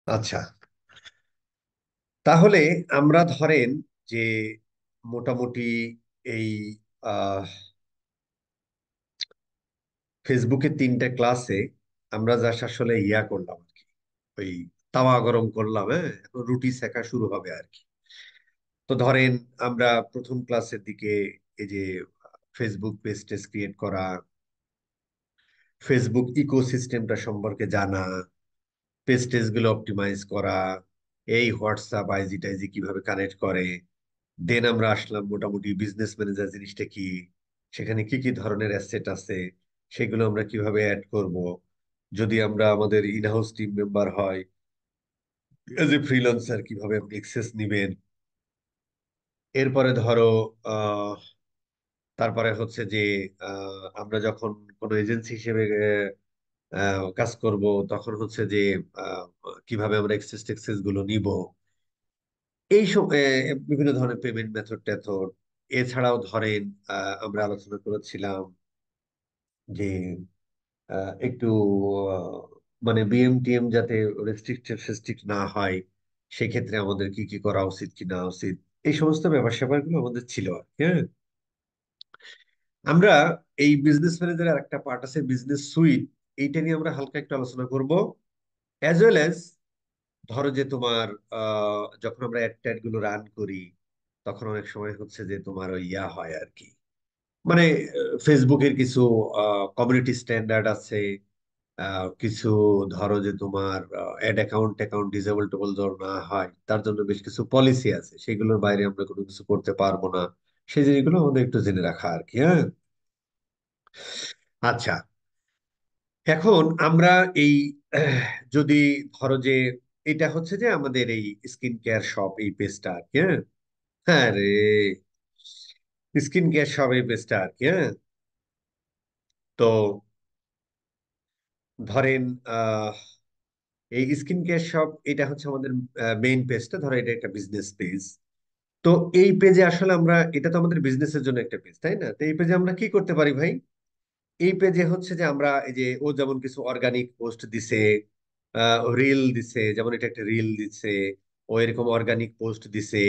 আচ্ছা, তাহলে আমরা ধরেন যে মোটামুটি এই আহ, ফেসবুকের 3টে ক্লাসে আমরা যা আসলে করলাম আর কি, ওই তাওয়া গরম করলাম। হ্যাঁ, এখন রুটি সেকা শুরু হবে আর কি। তো ধরেন আমরা প্রথম ক্লাসের দিকে এই যে ফেসবুক পেজ টেজ ক্রিয়েট করা, ফেসবুক ইকোসিস্টেমটা সম্পর্কে জানা, পেজ টেজ গুলো অপটিমাইজ করা, এই হোয়াটসঅ্যাপ আইজি টাইজি কিভাবে কানেক্ট করে। দেন আমরা আসলাম মোটামুটি বিজনেস ম্যানেজার জিনিসটা কি, সেখানে কি কি ধরনের অ্যাসেট আছে, সেগুলো আমরা কিভাবে অ্যাড করব, যদি আমরা আমাদের ইনহাউস টিম মেম্বার হয় এজ এ ফ্রিল্যান্সার কিভাবে আপনি এক্সেস নিবেন। এরপরে ধরো আহ তারপরে হচ্ছে যে আমরা যখন কোনো এজেন্সি হিসেবে কাজ করব, তখন হচ্ছে যে আহ, কিভাবে আমরা এক্সেস টেক্সেস গুলো নিব, এই সব বিভিন্ন ধরনের পেমেন্ট মেথড টেথড। এছাড়াও ধরেন আমরা আলোচনা করেছিলাম যে একটু আহ, মানে বিএমটিএম যাতে রেস্ট্রিক্টেড ফেস্ট্রিক্ট না হয়, সেক্ষেত্রে আমাদের কি কি করা উচিত কি না উচিত, এই সমস্ত ব্যাপার স্যাপারগুলো আমাদের ছিল আর কি, হ্যাঁ। আমরা এই বিজনেস ম্যানেজারের একটা পার্ট আছে বিজনেস সুইট, এইটা নিয়ে আমরা হালকা একটু আলোচনা করব। অ্যাজ ওয়েল অ্যাজ ধরো যে তোমার যখন আমরা অ্যাড ট্যাড গুলো রান করি, তখন অনেক সময় হচ্ছে যে তোমার ওই হয় আর কি, মানে ফেসবুকের কিছু কমিউনিটি স্ট্যান্ডার্ড আছে, কিছু ধরো যে তোমার অ্যাড অ্যাকাউন্ট অ্যাকাউন্ট ডিসেবল টেবল ধর না হয়, তার জন্য বেশ কিছু পলিসি আছে, সেগুলোর বাইরে আমরা কোনো কিছু করতে পারবো না। সেই জিনিসগুলো আমাদের একটু জেনে রাখা আর কি, হ্যাঁ। আচ্ছা, এখন আমরা এই যদি ধরো যে এটা হচ্ছে যে আমাদের এই স্কিন কেয়ার শপ এই পেজটা আর কি, হ্যাঁ। হ্যাঁ রে, স্কিন কেয়ার শপ এই পেজটা আর কি, হ্যাঁ। তো ধরেন আহ এই স্কিন কেয়ার শপ এটা হচ্ছে আমাদের মেইন পেজটা, ধরো এটা একটা বিজনেস পেজ। তো এই পেজে আসলে আমরা, এটা তো আমাদের বিজনেসের জন্য একটা পেজ, তাই না? তো এই পেজে আমরা কি করতে পারি ভাই? এই পেজে হচ্ছে যে আমরা এই যে ও যেমন কিছু অর্গানিক পোস্ট দিছে, রিল দিছে, যেমন এটা একটা রিল দিছে, ও এরকম অর্গানিক পোস্ট দিছে।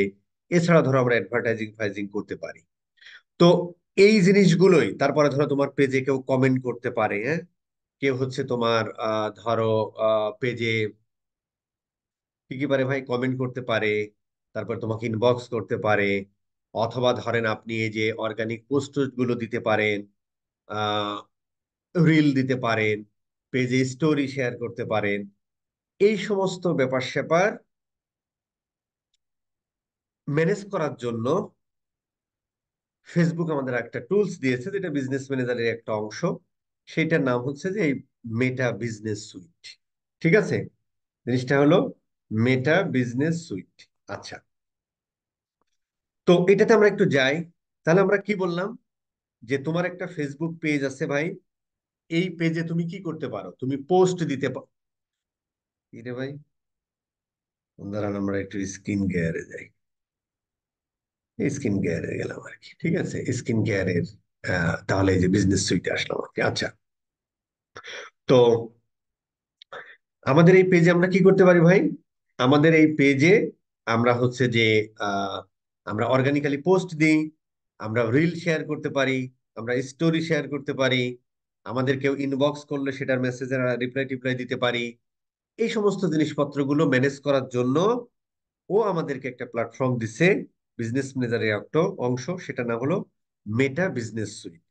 এছাড়া ধরো আমরা অ্যাডভার্টাইজিং ফাইজিং করতে পারি। তো এই জিনিসগুলোই, তারপরে ধরো তোমার পেজে কেউ কমেন্ট করতে পারে, হ্যাঁ। কেউ হচ্ছে তোমার ধরো পেজে কি কি পারে ভাই, কমেন্ট করতে পারে, তারপর তোমাকে ইনবক্স করতে পারে, অথবা ধরেন আপনি এই যে অর্গানিক পোস্ট গুলো দিতে পারেন, রিল দিতে পারেন, পেজে স্টোরি শেয়ার করতে পারেন। এই সমস্ত ব্যাপার স্যাপার ম্যানেজ করার জন্য ফেসবুক আমাদের একটা টুলস দিয়েছে, যেটা বিজনেস ম্যানেজারের একটা অংশ। সেটার নাম হচ্ছে যে এই মেটা বিজনেস সুইট। ঠিক আছে, জিনিসটা হলো মেটা বিজনেস সুইট। আচ্ছা, তো এটাতে আমরা একটু যাই। তাহলে আমরা কি বললাম, যে তোমার একটা ফেসবুক পেজ আছে ভাই, এই পেজে তুমি কি করতে পারো, তুমি পোস্ট দিতে পারো। এটা ভাই, দাঁড়ান আমরা একটু স্কিন কেয়ারে যাই। স্কিন কেয়ারে গেলাম আর কি, ঠিক আছে, স্কিন কেয়ারের তাহলে এই যে বিজনেস সুইটে আসলাম আর কি। আচ্ছা, তো আমাদের এই পেজে আমরা কি করতে পারি ভাই? আমাদের এই পেজে আমরা হচ্ছে যে আহ, আমরা অর্গানিক্যালি পোস্ট দিই, আমরা রিল শেয়ার করতে পারি, আমরা স্টোরি শেয়ার করতে পারি, আমাদের কেউ ইনবক্স করলে সেটার মেসেজের রিপ্লাই টিপ্লাই দিতে পারি। এই সমস্ত জিনিসপত্রগুলো ম্যানেজ করার জন্য ও আমাদেরকে একটা প্ল্যাটফর্ম দিছে, বিজনেস ম্যানেজারের একটা অংশ, সেটা নাম হলো মেটা বিজনেস সুইট।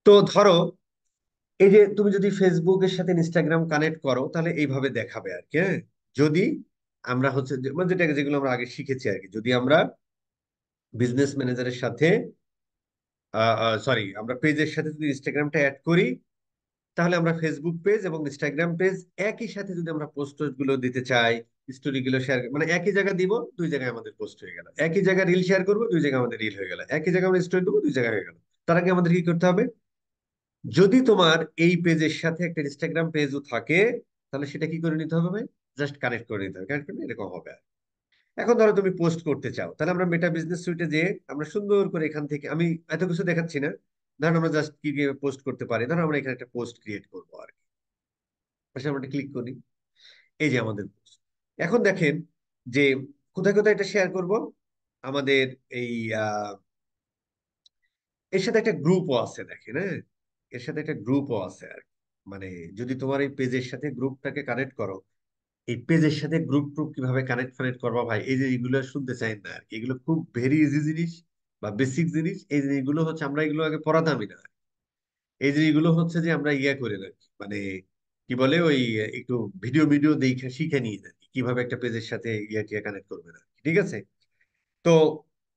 তো ধরো এই যে তুমি যদি ফেসবুকের সাথে ইনস্টাগ্রাম কানেক্ট করো, তাহলে এইভাবে দেখাবে আর কি, হ্যাঁ। যদি আমরা হচ্ছে মানে যেটা যেগুলো আমরা আগে শিখেছি আর কি, যদি আমরা বিজনেস ম্যানেজারের সাথে সরি আমরা পেজের সাথে যদি ইনস্টাগ্রামটা অ্যাড করি, তাহলে আমরা ফেসবুক পেজ এবং ইনস্টাগ্রাম পেজ একই সাথে যদি আমরা পোস্ট গুলো দিতে চাই, স্টোরি গুলো শেয়ার, মানে একই জায়গা দিব, দুই জায়গায় আমাদের পোস্ট হয়ে গেল। একই জায়গায় রিল শেয়ার করবো, দুই জায়গায় আমাদের রিল হয়ে গেল। একই জায়গায় আমরা স্টোরি দেবো, দুই জায়গায় হয়ে গেল। তার আগে আমাদের কি করতে হবে? যদি তোমার এই পেজের সাথে একটা ইনস্টাগ্রাম পেজও থাকে, তাহলে সেটা কি করে নিতে হবে ভাই? জাস্ট কানেক্ট করে নিতে হবে, কানেক্ট করে নিলে এরকম হবে আর। এখন ধরো তুমি পোস্ট করতে চাও, তাহলে আমরা মেটা বিজনেস সুইটে যে আমরা সুন্দর করে এখান থেকে, আমি এত কিছু দেখাচ্ছি না, ধরো আমরা জাস্ট কি পোস্ট করতে পারি, ধরো আমরা এখানে একটা পোস্ট ক্রিয়েট করবো আর কি। পাশে আমরা ক্লিক করি, এই যে আমাদের পোস্ট। এখন দেখেন যে কোথায় কোথায় এটা শেয়ার করব। আমাদের এই এর সাথে একটা গ্রুপও আছে, দেখেন, হ্যাঁ, এর সাথে একটা গ্রুপও আছে আর কি। মানে যদি তোমার এই পেজের সাথে গ্রুপটাকে কানেক্ট করো, এই পেজের সাথে গ্রুপ ট্রুপ কিভাবে কানেক্ট ফানেক্ট করবা ভাই, এই যে এগুলো শুনতে চাই না আর কি। এগুলো খুব ভেরি ইজি জিনিস বা বেসিক জিনিস। এই জিনিসগুলো হচ্ছে আমরা এগুলো আগে পড়াতামই না। এই জিনিসগুলো হচ্ছে যে আমরা ইয়া করে রাখি, মানে কি বলে ওই একটু ভিডিও ভিডিও দেখে শিখে নিয়ে যাই কিভাবে একটা পেজের সাথে ইয়া টিয়া কানেক্ট করবে না, ঠিক আছে? তো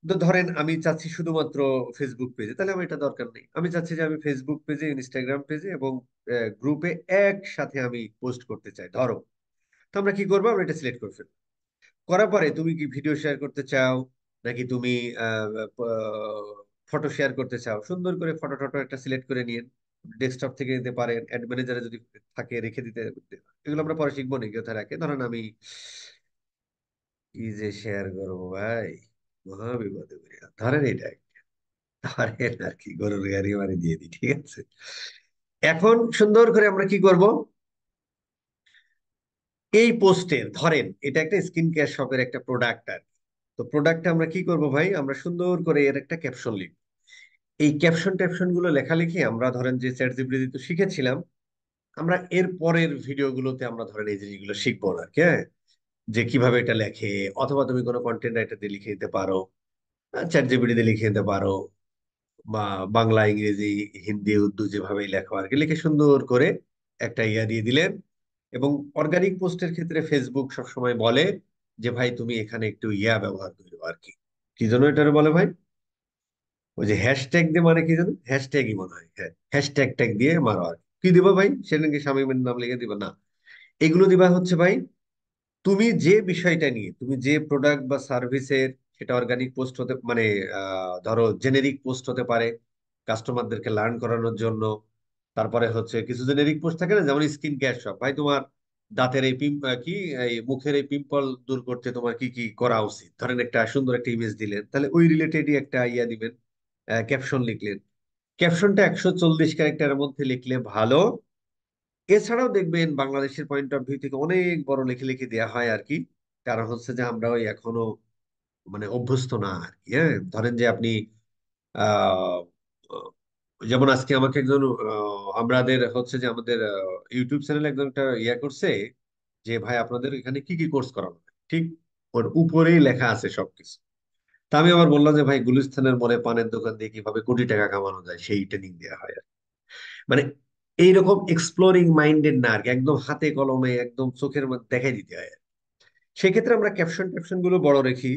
তো ধরেন আমি চাচ্ছি শুধুমাত্র ফেসবুক পেজে, তাহলে আমার এটা দরকার নেই। আমি চাচ্ছি যে আমি ফেসবুক পেজে, ইনস্টাগ্রাম পেজে এবং গ্রুপে একসাথে আমি পোস্ট করতে চাই, ধরো। তো আমরা কি করবো, আমরা এটা সিলেক্ট করে ফেলবো। করার পরে তুমি কি ভিডিও শেয়ার করতে চাও, নাকি তুমি ফটো শেয়ার করতে চাও, সুন্দর করে ফটো টটো একটা সিলেক্ট করে নিয়ে ডেস্কটপ থেকে নিতে পারেন, অ্যাড ম্যানেজারে যদি থাকে রেখে দিতে। এগুলো আমরা পরে শিখবো নাকি কোথায় রাখে। ধরেন আমি কি যে শেয়ার করবো ভাই, মহা বিপদে পড়ে গেলাম। ধরেন এটা, ধরেন আর কি গরুর গাড়ি মারি দিয়ে দিই, ঠিক আছে? এখন সুন্দর করে আমরা কি করব, এই পোস্টের ধরেন এটা একটা স্কিন কেয়ার শপের একটা প্রোডাক্ট আর কি। তো প্রোডাক্টটা আমরা কি করব ভাই, আমরা সুন্দর করে এর একটা ক্যাপশন লিখব। এই ক্যাপশন ট্যাপশন গুলো লেখালেখি আমরা ধরেন যে চ্যাট জিপিটি তো শিখেছিলাম, আমরা এর পরের ভিডিওগুলোতে আমরা ধরেন এই জিনিসগুলো শিখবো না, হ্যাঁ, যে কিভাবে এটা লেখে। অথবা তুমি কোনো কন্টেন্ট রাইটার দিয়ে লিখে দিতে পারো, চ্যাট জিপিটি দিয়ে লিখে দিতে পারো, বা বাংলা ইংরেজি হিন্দি উর্দু যেভাবে লেখা আর কি, লিখে সুন্দর করে একটা ইয়া দিয়ে দিলেন। এবং অর্গানিক পোস্টের ক্ষেত্রে ফেসবুক সবসময় বলে যে ভাই তুমি এখানে একটু ইয়া ব্যবহার করো আর কি। কি জন্য এটা বলে ভাই, ওই যে হ্যাশট্যাগ দিয়ে, মানে কি জানো, হ্যাশট্যাগই মনে হয়, হ্যাঁ, হ্যাশট্যাগ ট্যাগ দিয়ে মারো আর কি। কি দিবা ভাই, সেটা কি শামীমের নাম লিখে দিবা না, এগুলো দিবা হচ্ছে ভাই তুমি যে বিষয়টা নিয়ে, তুমি যে প্রোডাক্ট বা সার্ভিসের, সেটা অর্গানিক পোস্ট হতে মানে ধরো জেনেরিক পোস্ট হতে পারে কাস্টমারদেরকে লার্ন করানোর জন্য। তারপরে হচ্ছে কিছু জেনেরিক পোস্ট থাকে না, যেমন স্কিন কেয়ার শপ, ভাই তোমার দাঁতের এই কি এই মুখের এই পিম্পল দূর করতে তোমার কি কি করা উচিত, ধরেন একটা সুন্দর একটা ইমেজ দিলেন, তাহলে ওই রিলেটেডই একটা ইয়া দিবেন, ক্যাপশন লিখলেন। ক্যাপশনটা 140 ক্যারেক্টারের মধ্যে লিখলে ভালো। এছাড়াও দেখবেন বাংলাদেশের পয়েন্ট অফ ভিউ থেকে অনেক বড় লিখে লিখে দেওয়া হয় আর কি। কারণ হচ্ছে যে আমরা ওই এখনো মানে অভ্যস্ত না আর কি। হ্যাঁ, ধরেন যে আপনি আহ যেমন আজকে আমাকে একজন আমাদের হচ্ছে যে আমাদের ইউটিউব চ্যানেলে একজন একটা ইয়া করছে যে ভাই আপনাদের এখানে কি কি কোর্স করানো হয়, ঠিক ওর উপরেই লেখা আছে সবকিছু। তা আমি আবার বললাম যে ভাই গুলিস্তানের মোড়ে পানের দোকান দিয়ে কিভাবে কোটি টাকা কামানো যায় সেই ট্রেনিং দেওয়া হয় আর কি। মানে এইরকম এক্সপ্লোরিং মাইন্ডেড না আর কি, একদম হাতে কলমে একদম চোখের মধ্যে দেখাই দিতে হয়। সেক্ষেত্রে আমরা ক্যাপশন ট্যাপশন গুলো বড় রাখি।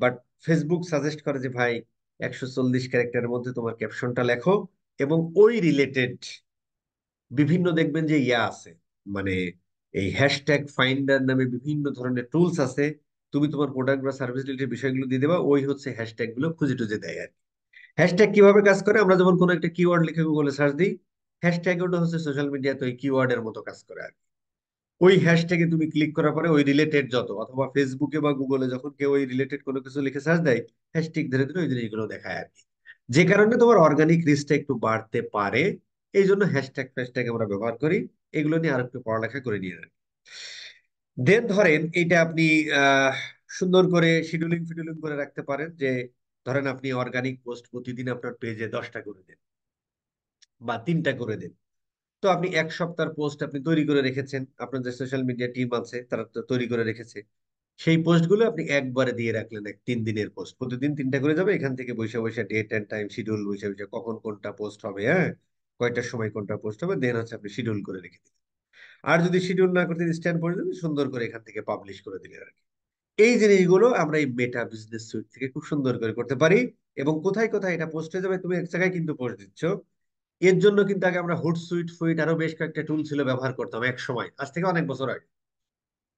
বাট ফেসবুক সাজেস্ট করে যে ভাই 140 ক্যারেক্টারের মধ্যে তোমার ক্যাপশনটা লেখো। এবং ওই রিলেটেড বিভিন্ন দেখবেন যে ইয়া আছে, মানে এই হ্যাশট্যাগ ফাইন্ডার নামে বিভিন্ন ধরনের টুলস আছে। তুমি তোমার প্রোডাক্ট বা সার্ভিস রিলেটেড বিষয়গুলো দিয়ে দেবা, ওই হচ্ছে হ্যাশট্যাগ গুলো খুঁজে টুজে দেয় আর কি। হ্যাশট্যাগ কিভাবে কাজ করে, আমরা যেমন কোনো একটা কিওয়ার্ড লিখে গুগলে সার্চ দিই, হ্যাশট্যাগ ওটা হচ্ছে সোশ্যাল মিডিয়াতে ওই কিওয়ার্ডের মতো কাজ করে আর কি। ওই হ্যাশট্যাগে তুমি ক্লিক করার পরে ওই রিলেটেড যত, অথবা ফেসবুকে বা গুগলে যখন কেউ ওই রিলেটেড কোনো কিছু লিখে সার্চ দেয়, হ্যাশট্যাগ ধরে ধরে ওই জিনিসগুলো দেখায় আর কি। যে কারণে তোমার অর্গানিক রিচটা একটু বাড়তে পারে। এই জন্য হ্যাশট্যাগ ফ্যাশট্যাগ আমরা ব্যবহার করি। এগুলো নিয়ে আর একটু পড়ালেখা করে নিয়ে আর দেন ধরেন এটা আপনি আহ সুন্দর করে শিডিউলিং ফিডিউলিং করে রাখতে পারেন যে ধরেন আপনি অর্গানিক পোস্ট প্রতিদিন আপনার পেজে 10টা করে দেন বা 3টা করে দেন। তো আপনি এক সপ্তাহের পোস্ট আপনি তৈরি করে রেখেছেন, আপনার যে সোশ্যাল মিডিয়া টিম আছে তারা তো তৈরি করে রেখেছে। সেই পোস্টগুলো আপনি একবারে দিয়ে রাখলেন, 3 দিনের পোস্ট, প্রতিদিন 3টা করে যাবে। এখান থেকে বসে বসে ডেট এন্ড টাইম শিডিউল বসে বসে কখন কোনটা পোস্ট হবে, হ্যাঁ, কয়টার সময় কোনটা পোস্ট হবে, দেন হচ্ছে আপনি শিডিউল করে রেখে দিলেন। আর যদি শিডিউল না করতে স্ট্যান্ড করে দেবেন, সুন্দর করে এখান থেকে পাবলিশ করে দিলেন আর কি। এই জিনিসগুলো আমরা এই মেটা বিজনেস সুইট থেকে খুব সুন্দর করে করতে পারি। এবং কোথায় কোথায় এটা পোস্ট হয়ে যাবে, তুমি এক জায়গায় কিন্তু পোস্ট দিচ্ছ, এর জন্য কিন্তু আগে আমরা হুট সুইট ফুইট আরো বেশ কয়েকটা টুল ছিল ব্যবহার করতাম এক সময়, আজ থেকে অনেক বছর আগে।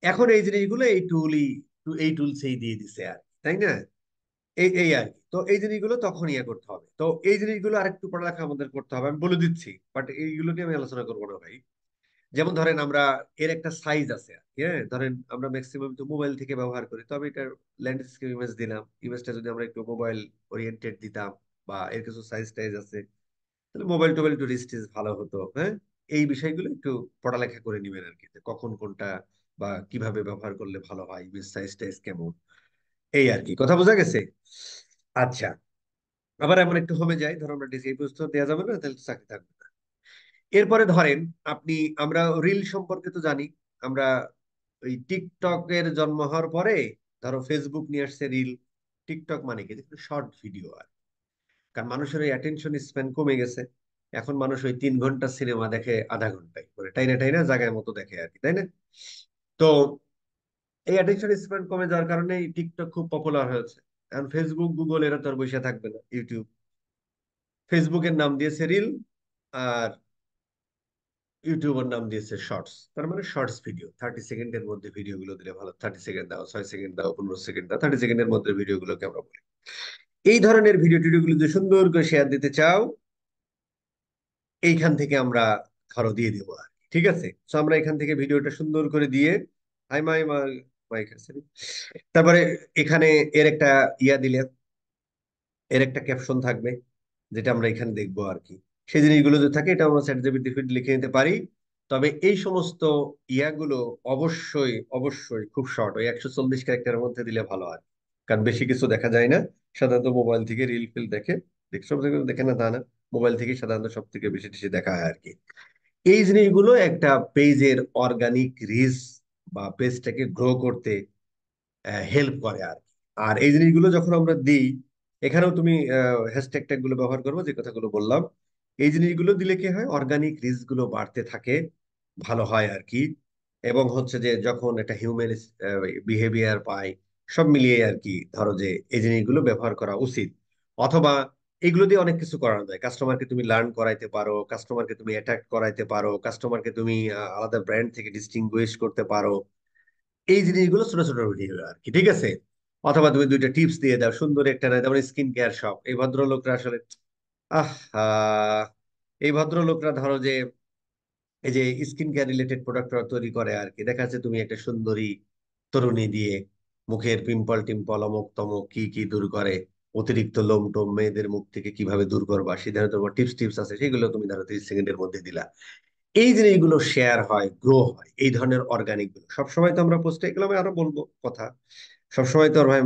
এখন এই জিনিসগুলো এই টুলসেই দিয়ে দিছে আর কি, তাই না? এই এই আর কি। তো এই জিনিসগুলো তখন ইয়ে করতে হবে। তো এই জিনিসগুলো আরেকটু পড়ালেখা আমাদের করতে হবে, আমি বলে দিচ্ছি, বাট এইগুলো নিয়ে আমি আলোচনা করবো না ভাই। যেমন ধরেন আমরা এর একটা সাইজ আছে আর কি, হ্যাঁ, ধরেন আমরা ম্যাক্সিমাম তো মোবাইল থেকে ব্যবহার করি, তো আমি এটার ল্যান্ডস্কেপ ইমেজ দিলাম, ইমেজটা যদি আমরা একটু মোবাইল ওরিয়েন্টেড দিতাম বা এর কিছু সাইজ টাইজ আছে, তাহলে মোবাইল টোবাইল একটু রিস্টিজ ভালো হতো, হ্যাঁ। এই বিষয়গুলো একটু পড়ালেখা করে নিবেন আর কি, যে কখন কোনটা বা কিভাবে ব্যবহার করলে ভালো হয়, ইমেজ সাইজ টাইজ কেমন, এই আর কি। কথা বোঝা গেছে? আচ্ছা, আবার এমন একটু হবে যায়, ধরো আমরা ডিসি প্রস্তুত দেওয়া যাবে না, তাহলে তো চাকরি থাকবে না। এরপরে ধরেন আপনি, আমরা রিল সম্পর্কে তো জানি। আমরা ওই টিকটকের জন্ম হওয়ার পরে ধরো ফেসবুক নিয়ে আসছে রিল। টিকটক মানে কি, শর্ট ভিডিও। আর কারণ মানুষের ওই অ্যাটেনশন স্প্যান কমে গেছে। এখন মানুষ ওই 3 ঘন্টা সিনেমা দেখে আধা ঘন্টায়, মানে টাইনা টাইনা জায়গায় মতো দেখে আর কি, তাই না? তো এই অ্যাটেনশন স্প্যান কমে যাওয়ার কারণে এই টিকটক খুব পপুলার হয়েছে। এখন ফেসবুক গুগল এরা তো আর বসে থাকবে না, ইউটিউব। ফেসবুকের নাম দিয়েছে রিল, আর ইউটিউবের নাম দিয়েছে শর্টস। তার মানে শর্টস ভিডিও, 30 সেকেন্ডের মধ্যে ভিডিও গুলো দিলে ভালো। 30 সেকেন্ড দাও, 6 সেকেন্ড দাও, 15 সেকেন্ড দাও, 30 সেকেন্ডের মধ্যে ভিডিও গুলোকে আমরা বলি। এই ধরনের ভিডিও টিডিও গুলো যদি সুন্দর করে শেয়ার দিতে চাও, এইখান থেকে আমরা ধরো দিয়ে দেবো আর কি। ঠিক আছে, তো আমরা এখান থেকে ভিডিওটা সুন্দর করে দিয়ে, হাই মাই মাইক আছে। তারপরে এখানে এর একটা ইয়া দিলে, এর একটা ক্যাপশন থাকবে, যেটা আমরা এখানে দেখবো আর কি। সেই জিনিসগুলো যদি থাকে, এটা আমরা চ্যাট জিপিটি লিখে নিতে পারি। তবে এই সমস্ত ইয়াগুলো অবশ্যই অবশ্যই খুব শর্ট, ওই 140 ক্যারেক্টারের মধ্যে দিলে ভালো হয়। কারণ বেশি কিছু দেখা যায় না। সাধারণত মোবাইল থেকে রিল ফিল দেখে, সব থেকে দেখে না তা না, মোবাইল থেকে সাধারণত সব থেকে বেশি বেশি দেখা হয় আর কি। এই জিনিসগুলো একটা পেজের অর্গানিক রিচ বা পেজটাকে গ্রো করতে হেল্প করে আর কি। আর এই জিনিসগুলো যখন আমরা দিই, এখানেও তুমি হ্যাশট্যাগ ট্যাগ গুলো ব্যবহার করবো, যে কথাগুলো বললাম। এই জিনিসগুলো দিলে কি হয়, অর্গানিক রিচ গুলো বাড়তে থাকে, ভালো হয় আর কি। এবং হচ্ছে যে যখন একটা হিউম্যান বিহেভিয়ার পাই, সব মিলিয়ে আর কি, ধরো যে এই জিনিসগুলো ব্যবহার করা উচিত। অথবা এগুলো দিয়ে অনেক কিছু করানো যায়। কাস্টমারকে তুমি লার্ন করাইতে পারো, কাস্টমারকে তুমি অ্যাট্রাক্ট করাইতে পারো, কাস্টমারকে তুমি আলাদা ব্র্যান্ড থেকে ডিস্টিংগুইশ করতে পারো। এই জিনিসগুলো ছোট ছোট ভিডিও আর কি, ঠিক আছে? অথবা তুমি দুইটা টিপস দিয়ে দাও সুন্দর একটা, নয় যেমন স্কিন কেয়ার শপ। এই ভদ্রলোকরা আসলে, আহ এই ভদ্রলোকরা ধরো যে এই যে স্কিন কেয়ার রিলেটেড প্রোডাক্ট তৈরি করে আর কি। দেখা যাচ্ছে তুমি একটা সুন্দরী তরুণী দিয়ে মুখের পিম্পল টিম্পল অমুক তমুক কি কি দূর করে, অতিরিক্ত লোম টোম মেয়েদের মুখ থেকে কিভাবে দূর করবা, সেই ধরনের তোমার টিপস টিপস আছে, সেগুলো তুমি ধরো 30 সেকেন্ডের মধ্যে দিলা। এই জিনিসগুলো শেয়ার হয়, গ্রো হয়, এই ধরনের অর্গানিক গুলো সবসময় তো আমরা পোস্টে, এগুলো আমি আরো বলবো কথা। সবসময় তো আর ভাই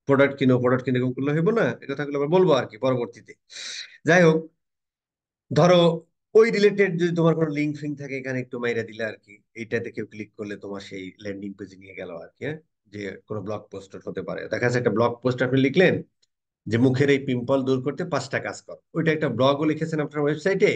প্রোডাক্ট কিনো প্রোডাক্ট কিনে এরকম করলে হইব না, এই কথাগুলো আবার বলবো আর কি পরবর্তীতে। যাই হোক, ধরো ওই রিলেটেড যদি তোমার কোনো লিঙ্ক ফিঙ্ক থাকে, এখানে একটু মাইরা দিলে আর কি, এইটাতে কেউ ক্লিক করলে তোমার সেই ল্যান্ডিং পেজে নিয়ে গেল আর কি। হ্যাঁ, যে কোনো ব্লগ পোস্ট হতে পারে। দেখা যাচ্ছে একটা ব্লগ পোস্ট আপনি লিখলেন যে মুখের এই পিম্পল দূর করতে 5টা কাজ কর, ওইটা একটা ব্লগও লিখেছেন আপনার ওয়েবসাইটে,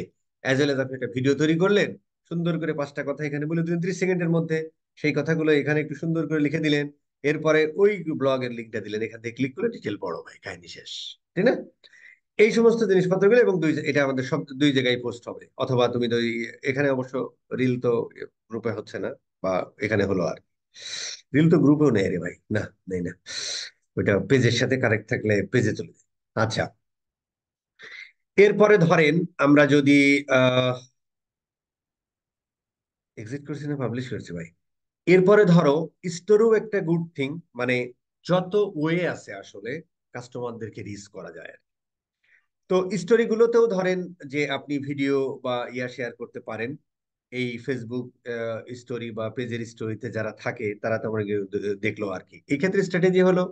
অ্যাজ ওয়েল এজ আপনি একটা ভিডিও তৈরি করলেন, সুন্দর করে 5টা কথা এখানে বলে দিলেন 30 সেকেন্ডের মধ্যে। সেই কথাগুলো এখানে একটু সুন্দর করে লিখে দিলেন। এরপরে ওই ব্লগের লিঙ্কটা দিলেন, এখান থেকে ক্লিক করে ডিটেল পড়ো, ভাই কাহিনী শেষ। ঠিক না? এই সমস্ত জিনিসপত্রগুলো, এবং এটা আমাদের সব 2 জায়গায় পোস্ট হবে। অথবা তুমি তো এখানে অবশ্য রিল তো গ্রুপে হচ্ছে না, বা এখানে হলো আর, রিল তো গ্রুপেও নেই রে ভাই, না, নেই না। ওইটা পেজের সাথে কানেক্ট থাকলে পেজে চলে যায়। আচ্ছা, এরপরে ধরেন আমরা যদি আহ এক্সিট করছি না পাবলিশ করছি ভাই, এরপরে ধরো স্টোরেও একটা গুড থিং, মানে যত ওয়ে আছে আসলে কাস্টমারদেরকে রিচ করা যায়। তো স্টোরি গুলোতেও ধরেন যে আপনি ভিডিও বা ইয়া শেয়ার করতে পারেন। এই ফেসবুক স্টোরি বা পেজের স্টোরিতে যারা থাকে তারা তোমার দেখলো আর কি। এই ক্ষেত্রে স্ট্র্যাটেজি হলো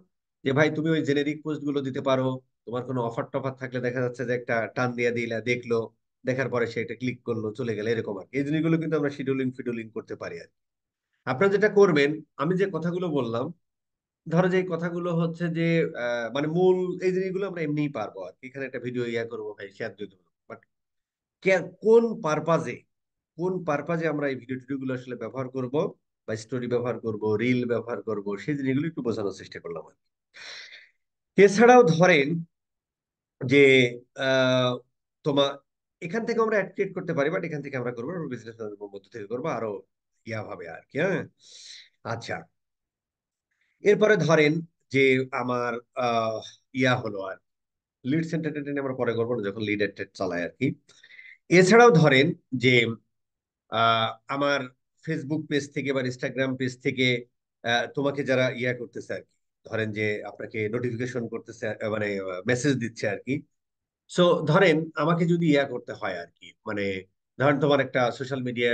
যে ভাই তুমি ওই জেনেরিক পোস্ট গুলো দিতে পারো। তোমার কোনো অফার টফার থাকলে দেখা যাচ্ছে যে একটা টান দিয়ে দিলা, দেখলো, দেখার পরে সে এটা ক্লিক করলো, চলে গেল, এরকম আর কি। এই জিনিসগুলো কিন্তু আমরা শিডিউলিং ফিডিউলিং করতে পারি আর কি। আপনারা যেটা করবেন, আমি যে কথাগুলো বললাম, ধরো যে এই কথাগুলো হচ্ছে যে মানে মূল এই জিনিসগুলো আমরা এমনিই পারবো আর কি। এখানে একটা ভিডিও ইয়া করবো ভাই, শেয়ার দিয়ে দেবো, বাট কোন পারপাজে, কোন পারপাজে আমরা এই ভিডিও টিডিও গুলো আসলে ব্যবহার করব, বা স্টোরি ব্যবহার করব, রিল ব্যবহার করব, সেই জিনিসগুলো একটু বোঝানোর চেষ্টা করলাম আর কি। এছাড়াও ধরেন যে আহ তোমার এখান থেকে আমরা অ্যাড ক্রিয়েট করতে পারি, বাট এখান থেকে আমরা করবো বিজনেস মধ্যে থেকে করবো আরো ইয়া ভাবে আর কি। হ্যাঁ, আচ্ছা, এরপরে ধরেন যে আমার আহ ইয়া হলো আর, লিড সেন্টার আমরা পরে করবো না, যখন লিড অ্যাড চালাই আর কি। এছাড়াও ধরেন যে আহ, আমার ফেসবুক পেজ থেকে বা ইনস্টাগ্রাম পেজ থেকে তোমাকে যারা ইয়া করতেছে আর কি, ধরেন যে আপনাকে নোটিফিকেশন করতেছে, মানে মেসেজ দিচ্ছে আর কি। সো ধরেন আমাকে যদি ইয়া করতে হয় আর কি, মানে ধরেন তোমার একটা সোশ্যাল মিডিয়া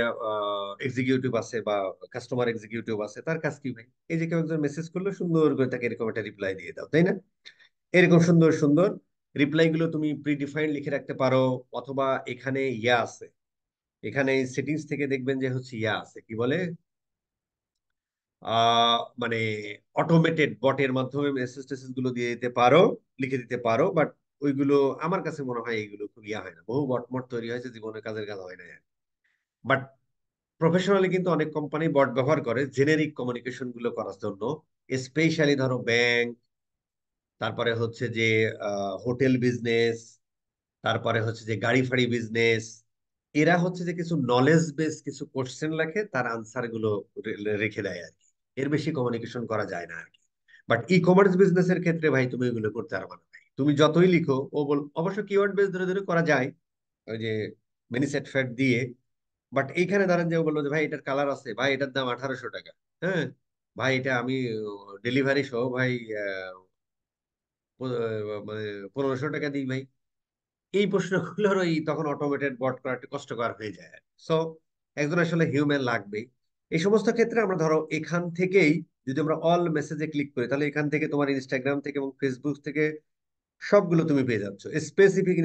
এক্সিকিউটিভ আছে বা কাস্টমার এক্সিকিউটিভ আছে, তার কাজ কি ভাই? এই যে কেউ একজন মেসেজ করলো, সুন্দর করে তাকে এরকম একটা রিপ্লাই দিয়ে দাও, তাই না? এরকম সুন্দর সুন্দর রিপ্লাই গুলো তুমি প্রিডিফাইন্ড লিখে রাখতে পারো, অথবা এখানে ইয়া আছে, এখানে সেটিংস থেকে দেখবেন যে হচ্ছে ইয়া আছে, কি বলে, মানে অটোমেটেড বটের মাধ্যমে মেসেজ টেসেজ গুলো দিয়ে দিতে পারো, লিখে দিতে পারো। বাট ওইগুলো আমার কাছে মনে হয় এইগুলো খুব ইয়া হয় না, বহু বটমট তৈরি হয়েছে, জীবনে কাজের কাজ হয় না। বাট প্রফেশনালি কিন্তু অনেক কোম্পানি বট ব্যবহার করে জেনেরিক কমিউনিকেশন গুলো করার জন্য। স্পেশালি ধরো ব্যাংক, তারপরে হচ্ছে যে হোটেল বিজনেস, তারপরে হচ্ছে যে গাড়ি ফাড়ি বিজনেস, এরা হচ্ছে যে কিছু নলেজ বেস কিছু কোশ্চেন রাখে, তার আনসার গুলো রেখে দেয় আর কি। এর বেশি কমিউনিকেশন করা যায় না আর কি। বাট ই কমার্স বিজনেসের ক্ষেত্রে ভাই তুমি এগুলো করতে পারবে না ভাই, তুমি যতই লিখো ও বল, অবশ্য কিওয়ার্ড বেস ধরে ধরে করা যায়, ওই যে মিনি সেট ফ্যাট দিয়ে। বাট এইখানে ধরেন যে ও বললো যে ভাই এটার কালার আছে, ভাই এটার দাম 1800 টাকা, হ্যাঁ ভাই এটা আমি ডেলিভারি সহ ভাই মানে 1500 টাকা দিই ভাই। এই প্রশ্নগুলোর ওই তখন অটোমেটেড বট করা একটু কষ্টকর হয়ে যায়। সো একজন আসলে হিউম্যান লাগবেই। এই সমস্ত ক্ষেত্রে আমরা ধরো এখান থেকেই যদি আমরা অল মেসেজে ক্লিক করি, তাহলে এখান থেকে তোমার ইনস্টাগ্রাম থেকে এবং ফেসবুক থেকে সবগুলো তুমি পেয়ে যাচ্ছ। স্পেসিফিক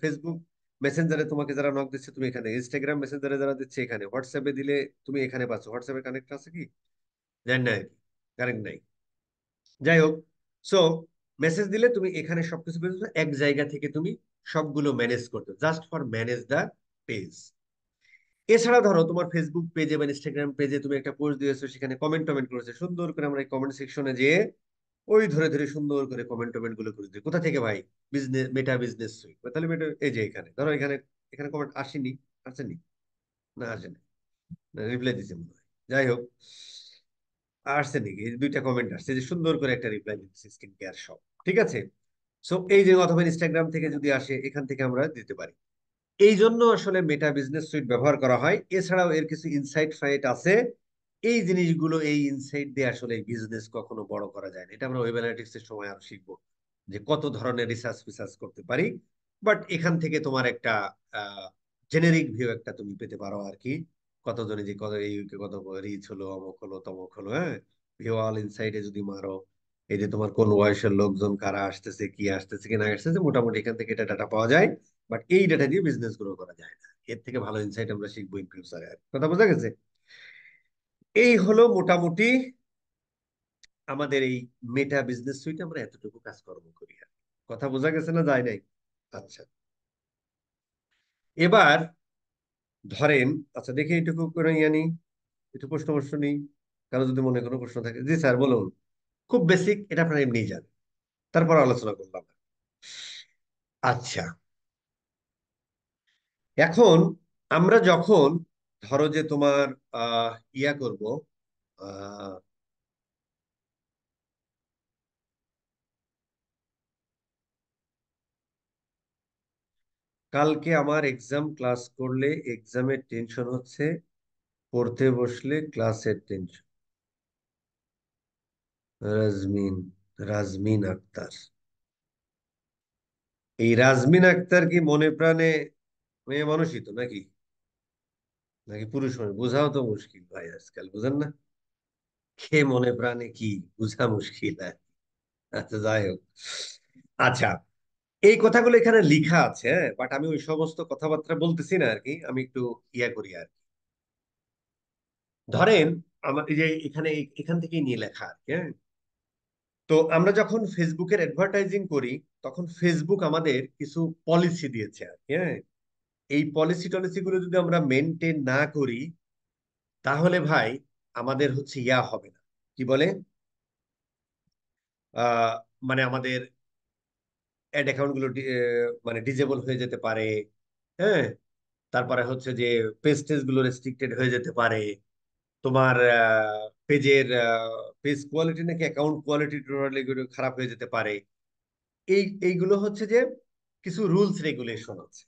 ফেসবুক মেসেঞ্জারে তোমাকে যারা নক দিচ্ছে তুমি এখানে, ইনস্টাগ্রাম মেসেঞ্জারে যারা দিচ্ছে এখানে, হোয়াটসঅ্যাপে দিলে তুমি এখানে পাচ্ছ। হোয়াটসঅ্যাপে কানেক্ট আছে কি জানি না আর কি, কারেক্ট নাই, যাই হোক। সো মেসেজ দিলে তুমি এখানে সবকিছু পেয়ে যাচ্ছ, এক জায়গা থেকে তুমি সবগুলো ম্যানেজ করতে, just for manage the page. এছাড়া ধরো তোমার ফেসবুক পেজে বা ইনস্টাগ্রাম পেজে তুমি একটা পোস্ট দিয়েছো, সেখানে কমেন্ট টমেন্ট করেছে, সুন্দর করে আমরা এই কমেন্ট সেকশনে যেয়ে ওই ধরে ধরে সুন্দর করে কমেন্ট টমেন্ট গুলো করে দিই। কোথা থেকে ভাই? বিজনেস, মেটা বিজনেস সুইট। তাহলে মেটা এই যে এখানে ধরো, এখানে এখানে কমেন্ট আসেনি, আসেনি, না আসেনি, রিপ্লাই দিছে মনে হয়, যাই হোক আসছে নাকি, এই দুইটা কমেন্ট আসছে, যে সুন্দর করে একটা রিপ্লাই দিচ্ছে স্কিন কেয়ার শপ, ঠিক আছে। সো এই যে, অথবা ইনস্টাগ্রাম থেকে যদি আসে, এখান থেকে আমরা দিতে পারি। এই জন্য আসলে মেটা বিজনেস সুইট ব্যবহার করা হয়। এছাড়াও এর কিছু ইনসাইট ফাইট আছে। এই জিনিসগুলো, এই ইনসাইট দিয়ে আসলে বিজনেস কখনো বড় করা যায় না। এটা আমরা ওয়েব অ্যানালিটিক্স এর সময় আরো শিখবো, যে কত ধরনের রিসার্চ ফিসার্চ করতে পারি। বাট এখান থেকে তোমার একটা জেনেরিক ভিউ একটা তুমি পেতে পারো আর কি। কতজনে যে কত এই কত রিচ হলো, অমুক হলো, তমুক হলো, হ্যাঁ। ভিউ অল ইনসাইটে যদি মারো, এই যে তোমার কোন বয়সের লোকজন কারা আসতেছে, কি আসতেছে, কি না আসতেছে, মোটামুটি এখান থেকে এটা ডাটা পাওয়া যায়। বাট এই ডাটা দিয়ে বিজনেস গ্রো করা যায় না। এর থেকে ভালো ইনসাইট আমরা শিখবো ইন ফিউচারে। আর কথা বোঝা গেছে? এই হলো মোটামুটি আমাদের এই মেটা বিজনেস সুইটে আমরা এতটুকু কাজকর্ম করি আর কি। কথা বোঝা গেছে না যায় নাই? আচ্ছা, এবার ধরেন, আচ্ছা দেখি এইটুকু করে জানি, একটু প্রশ্ন প্রশ্ন নেই, কারো যদি মনে কোনো প্রশ্ন থাকে। জি স্যার বলুন। খুব বেসিক, এটা আপনারা এমনিই জানেন, তারপর আলোচনা করলাম। আচ্ছা, এখন আমরা যখন ধরো যে তোমার ইয়া করব, আহ কালকে আমার এক্সাম, ক্লাস করলে এক্সামের টেনশন হচ্ছে, পড়তে বসলে ক্লাসের টেনশন। রাজমিন, রাজমিন আক্তার। এই রাজমিন আক্তার কি মনে প্রাণে মেয়ে মানুষই তো নাকি, নাকি পুরুষ মানুষ? বোঝাও তো মুশকিল ভাই, আজকাল বুঝেন না, কে মনে প্রাণে কি বোঝা মুশকিল। হ্যাঁ, আচ্ছা যাই হোক। আচ্ছা, এই কথাগুলো এখানে লিখা আছে, বাট আমি ওই সমস্ত কথাবার্তা বলতেছি না আর কি, আমি একটু ইয়া করি আর কি। ধরেন আমার এই যে এখানে এখান থেকেই নিয়ে লেখা আর কি, হ্যাঁ। তো আমরা যখন ফেসবুকের অ্যাডভার্টাইজিং করি, তখন ফেসবুক আমাদের কিছু পলিসি দিয়েছে আর কি, হ্যাঁ। এই পলিসি টলিসি গুলো যদি আমরা মেনটেন না করি, তাহলে ভাই আমাদের হচ্ছে ইয়া হবে না, কি বলে, আহ মানে আমাদের অ্যাড অ্যাকাউন্ট গুলো মানে ডিজেবল হয়ে যেতে পারে, হ্যাঁ। তারপরে হচ্ছে যে পেজ টেজ গুলো রেস্ট্রিক্টেড হয়ে যেতে পারে। তোমার পেজের পেজ কোয়ালিটি নাকি অ্যাকাউন্ট কোয়ালিটি টোটালি খারাপ হয়ে যেতে পারে। এইগুলো হচ্ছে যে কিছু রুলস রেগুলেশন আছে।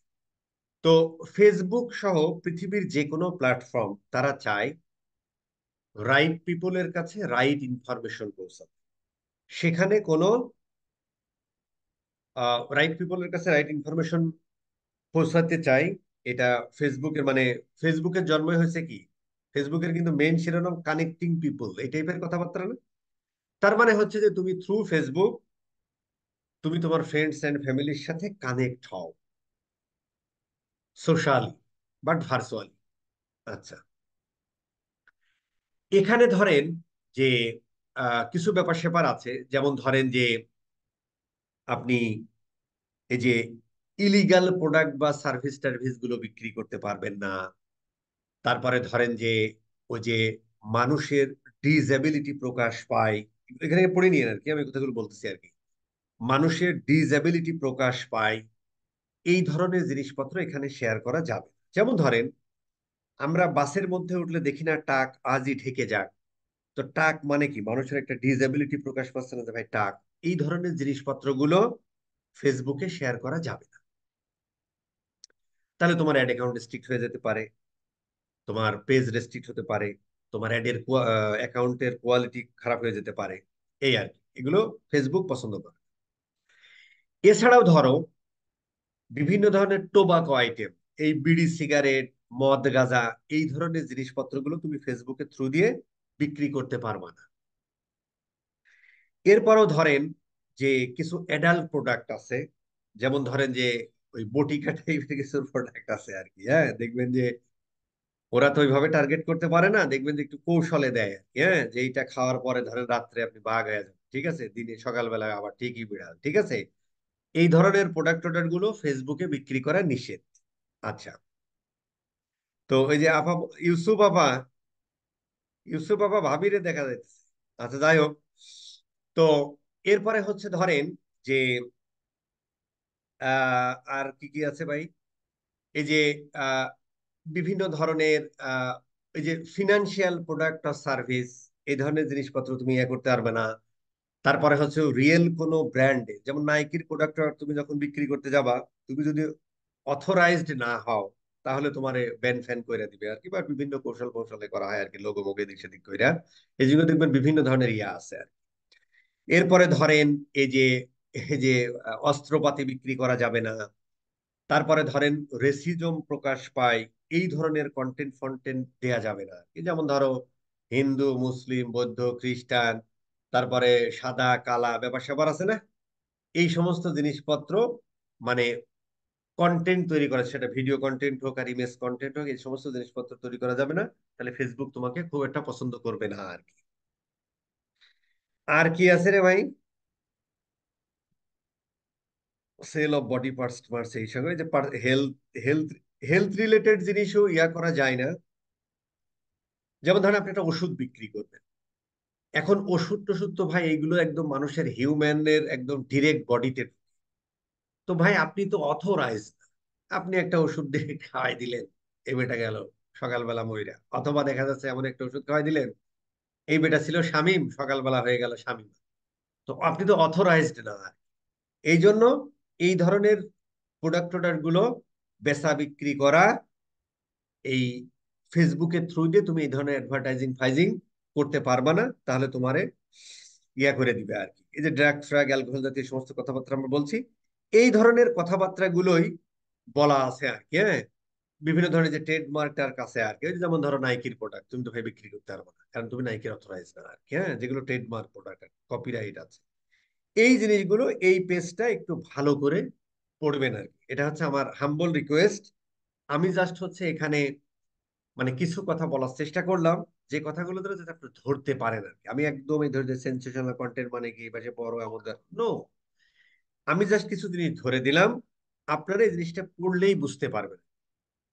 তো ফেসবুক সহ পৃথিবীর যে কোনো প্ল্যাটফর্ম তারা চায় রাইট পিপলের কাছে রাইট ইনফরমেশন পৌঁছাতে। সেখানে কোনো রাইট পিপলের কাছে রাইট ইনফরমেশন পৌঁছাতে চাই, এটা ফেসবুকের মানে ফেসবুকের জন্মই হয়েছে কি, ফেসবুকের কিন্তু মেইন শিরোনাম কানেক্টিং পিপল, এই টাইপের কথাবার্তা না। তার মানে হচ্ছে যে তুমি থ্রু ফেসবুক তুমি তোমার ফ্রেন্ডস এন্ড ফ্যামিলির সাথে কানেক্ট হও সোশ্যালি, বাট ভার্চুয়ালি। আচ্ছা, এখানে ধরেন যে কিছু ব্যাপার স্যাপার আছে, যেমন ধরেন যে আপনি এই যে ইলিগাল প্রোডাক্ট বা সার্ভিস টার্ভিস গুলো বিক্রি করতে পারবেন না। তারপরে ধরেন যে ওই যে মানুষের ডিসএবিলিটি প্রকাশ পায়, এখানে পড়ে নিয়ে আর কি, আমি কথাগুলো বলতেছি আর কি। মানুষের ডিসএবিলিটি প্রকাশ পায়, এই ধরনের জিনিসপত্র এখানে শেয়ার করা যাবে না। যেমন ধরেন আমরা বাসের মধ্যে উঠলে দেখি না টাক আজই ঢেকে যাক, তো টাক মানে কি, মানুষের একটা ডিসএবিলিটি প্রকাশ পাচ্ছে না যে ভাই টাক। এই ধরনের জিনিসপত্রগুলো ফেসবুকে শেয়ার করা যাবে না। তাহলে তোমার অ্যাড অ্যাকাউন্ট রেস্ট্রিক্ট হয়ে যেতে পারে, তোমার পেজ রেস্ট্রিক্ট হতে পারে, তোমার অ্যাডের অ্যাকাউন্টের কোয়ালিটি খারাপ হয়ে যেতে পারে। এই আর কি, এগুলো ফেসবুক পছন্দ করে। এছাড়াও ধরো বিভিন্ন ধরনের টোবাকো আইটেম, এই বিড়ি সিগারেট মদ গাঁজা, এই ধরনের জিনিসপত্রগুলো তুমি ফেসবুকের থ্রু দিয়ে বিক্রি করতে পারবা না। এরপরও ধরেন যে কিছু অ্যাডাল্ট প্রোডাক্ট আছে, যেমন ধরেন যে ওই বটিকা টাইপের কিছু প্রোডাক্ট আছে আর কি, হ্যাঁ দেখবেন যে ওরা তো ওইভাবে টার্গেট করতে পারে না, দেখবেন যে একটু কৌশলে দেয় আর কি, হ্যাঁ যে এইটা খাওয়ার পরে ধরেন রাত্রে আপনি বাঘ হয়ে যাবেন, ঠিক আছে, দিনে সকালবেলা আবার ঠিকই বিড়াল, ঠিক আছে। এই ধরনের প্রোডাক্ট টোডাক্ট গুলো ফেসবুকে বিক্রি করা নিষেধ। আচ্ছা, তো ওই যে আপা, ইউসুফ আপা, ইউসুফ আপা ভাবিরে দেখা যাচ্ছে। আচ্ছা যাই হোক, তো এরপরে হচ্ছে ধরেন যে আর কি কি আছে ভাই, এই যে আহ, বিভিন্ন ধরনের এই যে ফিনান্সিয়াল প্রোডাক্ট আর সার্ভিস, এই ধরনের জিনিসপত্র তুমি ইয়ে করতে পারবে না। তারপরে হচ্ছে রিয়েল কোনো ব্র্যান্ডে, যেমন নাইকির প্রোডাক্ট তুমি যখন বিক্রি করতে যাবা, তুমি যদি অথরাইজড না হও, তাহলে তোমার ব্যান ফ্যান করে দিবে আর কি, বা বিভিন্ন কৌশল কৌশলে করা হয় আর কি, লোগো মোগে দিক সেদিক কইরা। এই জন্য দেখবেন বিভিন্ন ধরনের ইয়া আছে আর কি। এরপরে ধরেন এই যে অস্ত্রপাতি বিক্রি করা যাবে না। তারপরে ধরেন রেসিজম প্রকাশ পায়, এই ধরনের কন্টেন্ট ফন্টেন্ট দেয়া যাবে না। এই যেমন ধরো হিন্দু মুসলিম বৌদ্ধ খ্রিস্টান, তারপরে সাদা কালা ব্যাপার স্যাপার আছে না, এই সমস্ত জিনিসপত্র মানে কন্টেন্ট তৈরি করা, সেটা ভিডিও কন্টেন্ট হোক আর ইমেজ কন্টেন্ট হোক, এই সমস্ত জিনিসপত্র তৈরি করা যাবে না। তাহলে ফেসবুক তোমাকে খুব একটা পছন্দ করবে না আর কি। আর কি আছে রে ভাই, cell of body parts parts এই সঙ্গে যে হেলথ, হেলথ হেলথ রিলেটেড জিনিসও ইয়া করা যায় না। যেমন ধরেন আপনি একটা ওষুধ বিক্রি করবেন, এখন ওষুধ টষুধ তো ভাই এইগুলো একদম মানুষের হিউম্যানের একদম ডিরেক্ট বডিতে, তো ভাই আপনি তো অথরাইজ, আপনি একটা ওষুধ দিয়ে খাওয়াই দিলেন, এই বেটা গেল সকালবেলা মইরা, অথবা দেখা যাচ্ছে এমন একটা ওষুধ খাওয়াই দিলেন, এই বেটা ছিল শামীম, সকালবেলা হয়ে গেল শামীম, তো আপনি তো অথরাইজড না। এই জন্য এই ধরনের প্রোডাক্ট টোডাক্ট গুলো বেচা বিক্রি করা, এই ফেসবুকের থ্রু দিয়ে তুমি এই ধরনের অ্যাডভার্টাইজিং ফাইজিং করতে পারবা না, তাহলে তোমারে ইয়া করে দিবে আর কি। এই যে ড্রাগ ফ্রাগ অ্যালকোহল জাতীয় সমস্ত কথাবার্তা আমরা বলছি, এই ধরনের কথাবার্তা গুলোই বলা আছে আর কি, হ্যাঁ। বিভিন্ন ধরনের যে ট্রেডমার্ক তার কাছে আর কি, ওই যে যেমন ধরো নাইকির প্রোডাক্ট তুমি তো ভাই বিক্রি করতে পারবে না, কারণ তুমি নাইকির অথরাইজ না আর কি, হ্যাঁ, যেগুলো ট্রেডমার্ক প্রোডাক্ট কপিরাইট আছে। এই জিনিসগুলো এই পেজটা একটু ভালো করে পড়বেন আর কি, এটা হচ্ছে আমার হাম্বল রিকোয়েস্ট। আমি জাস্ট হচ্ছে এখানে মানে কিছু কথা বলার চেষ্টা করলাম, যে কথাগুলো ধরে যাতে আপনি ধরতে পারেন আর কি। আমি একদম এই ধরে সেন্সেশনাল কন্টেন্ট মানে কি বা যে বড় এমন নো, আমি জাস্ট কিছু জিনিস ধরে দিলাম, আপনারা এই জিনিসটা পড়লেই বুঝতে পারবেন।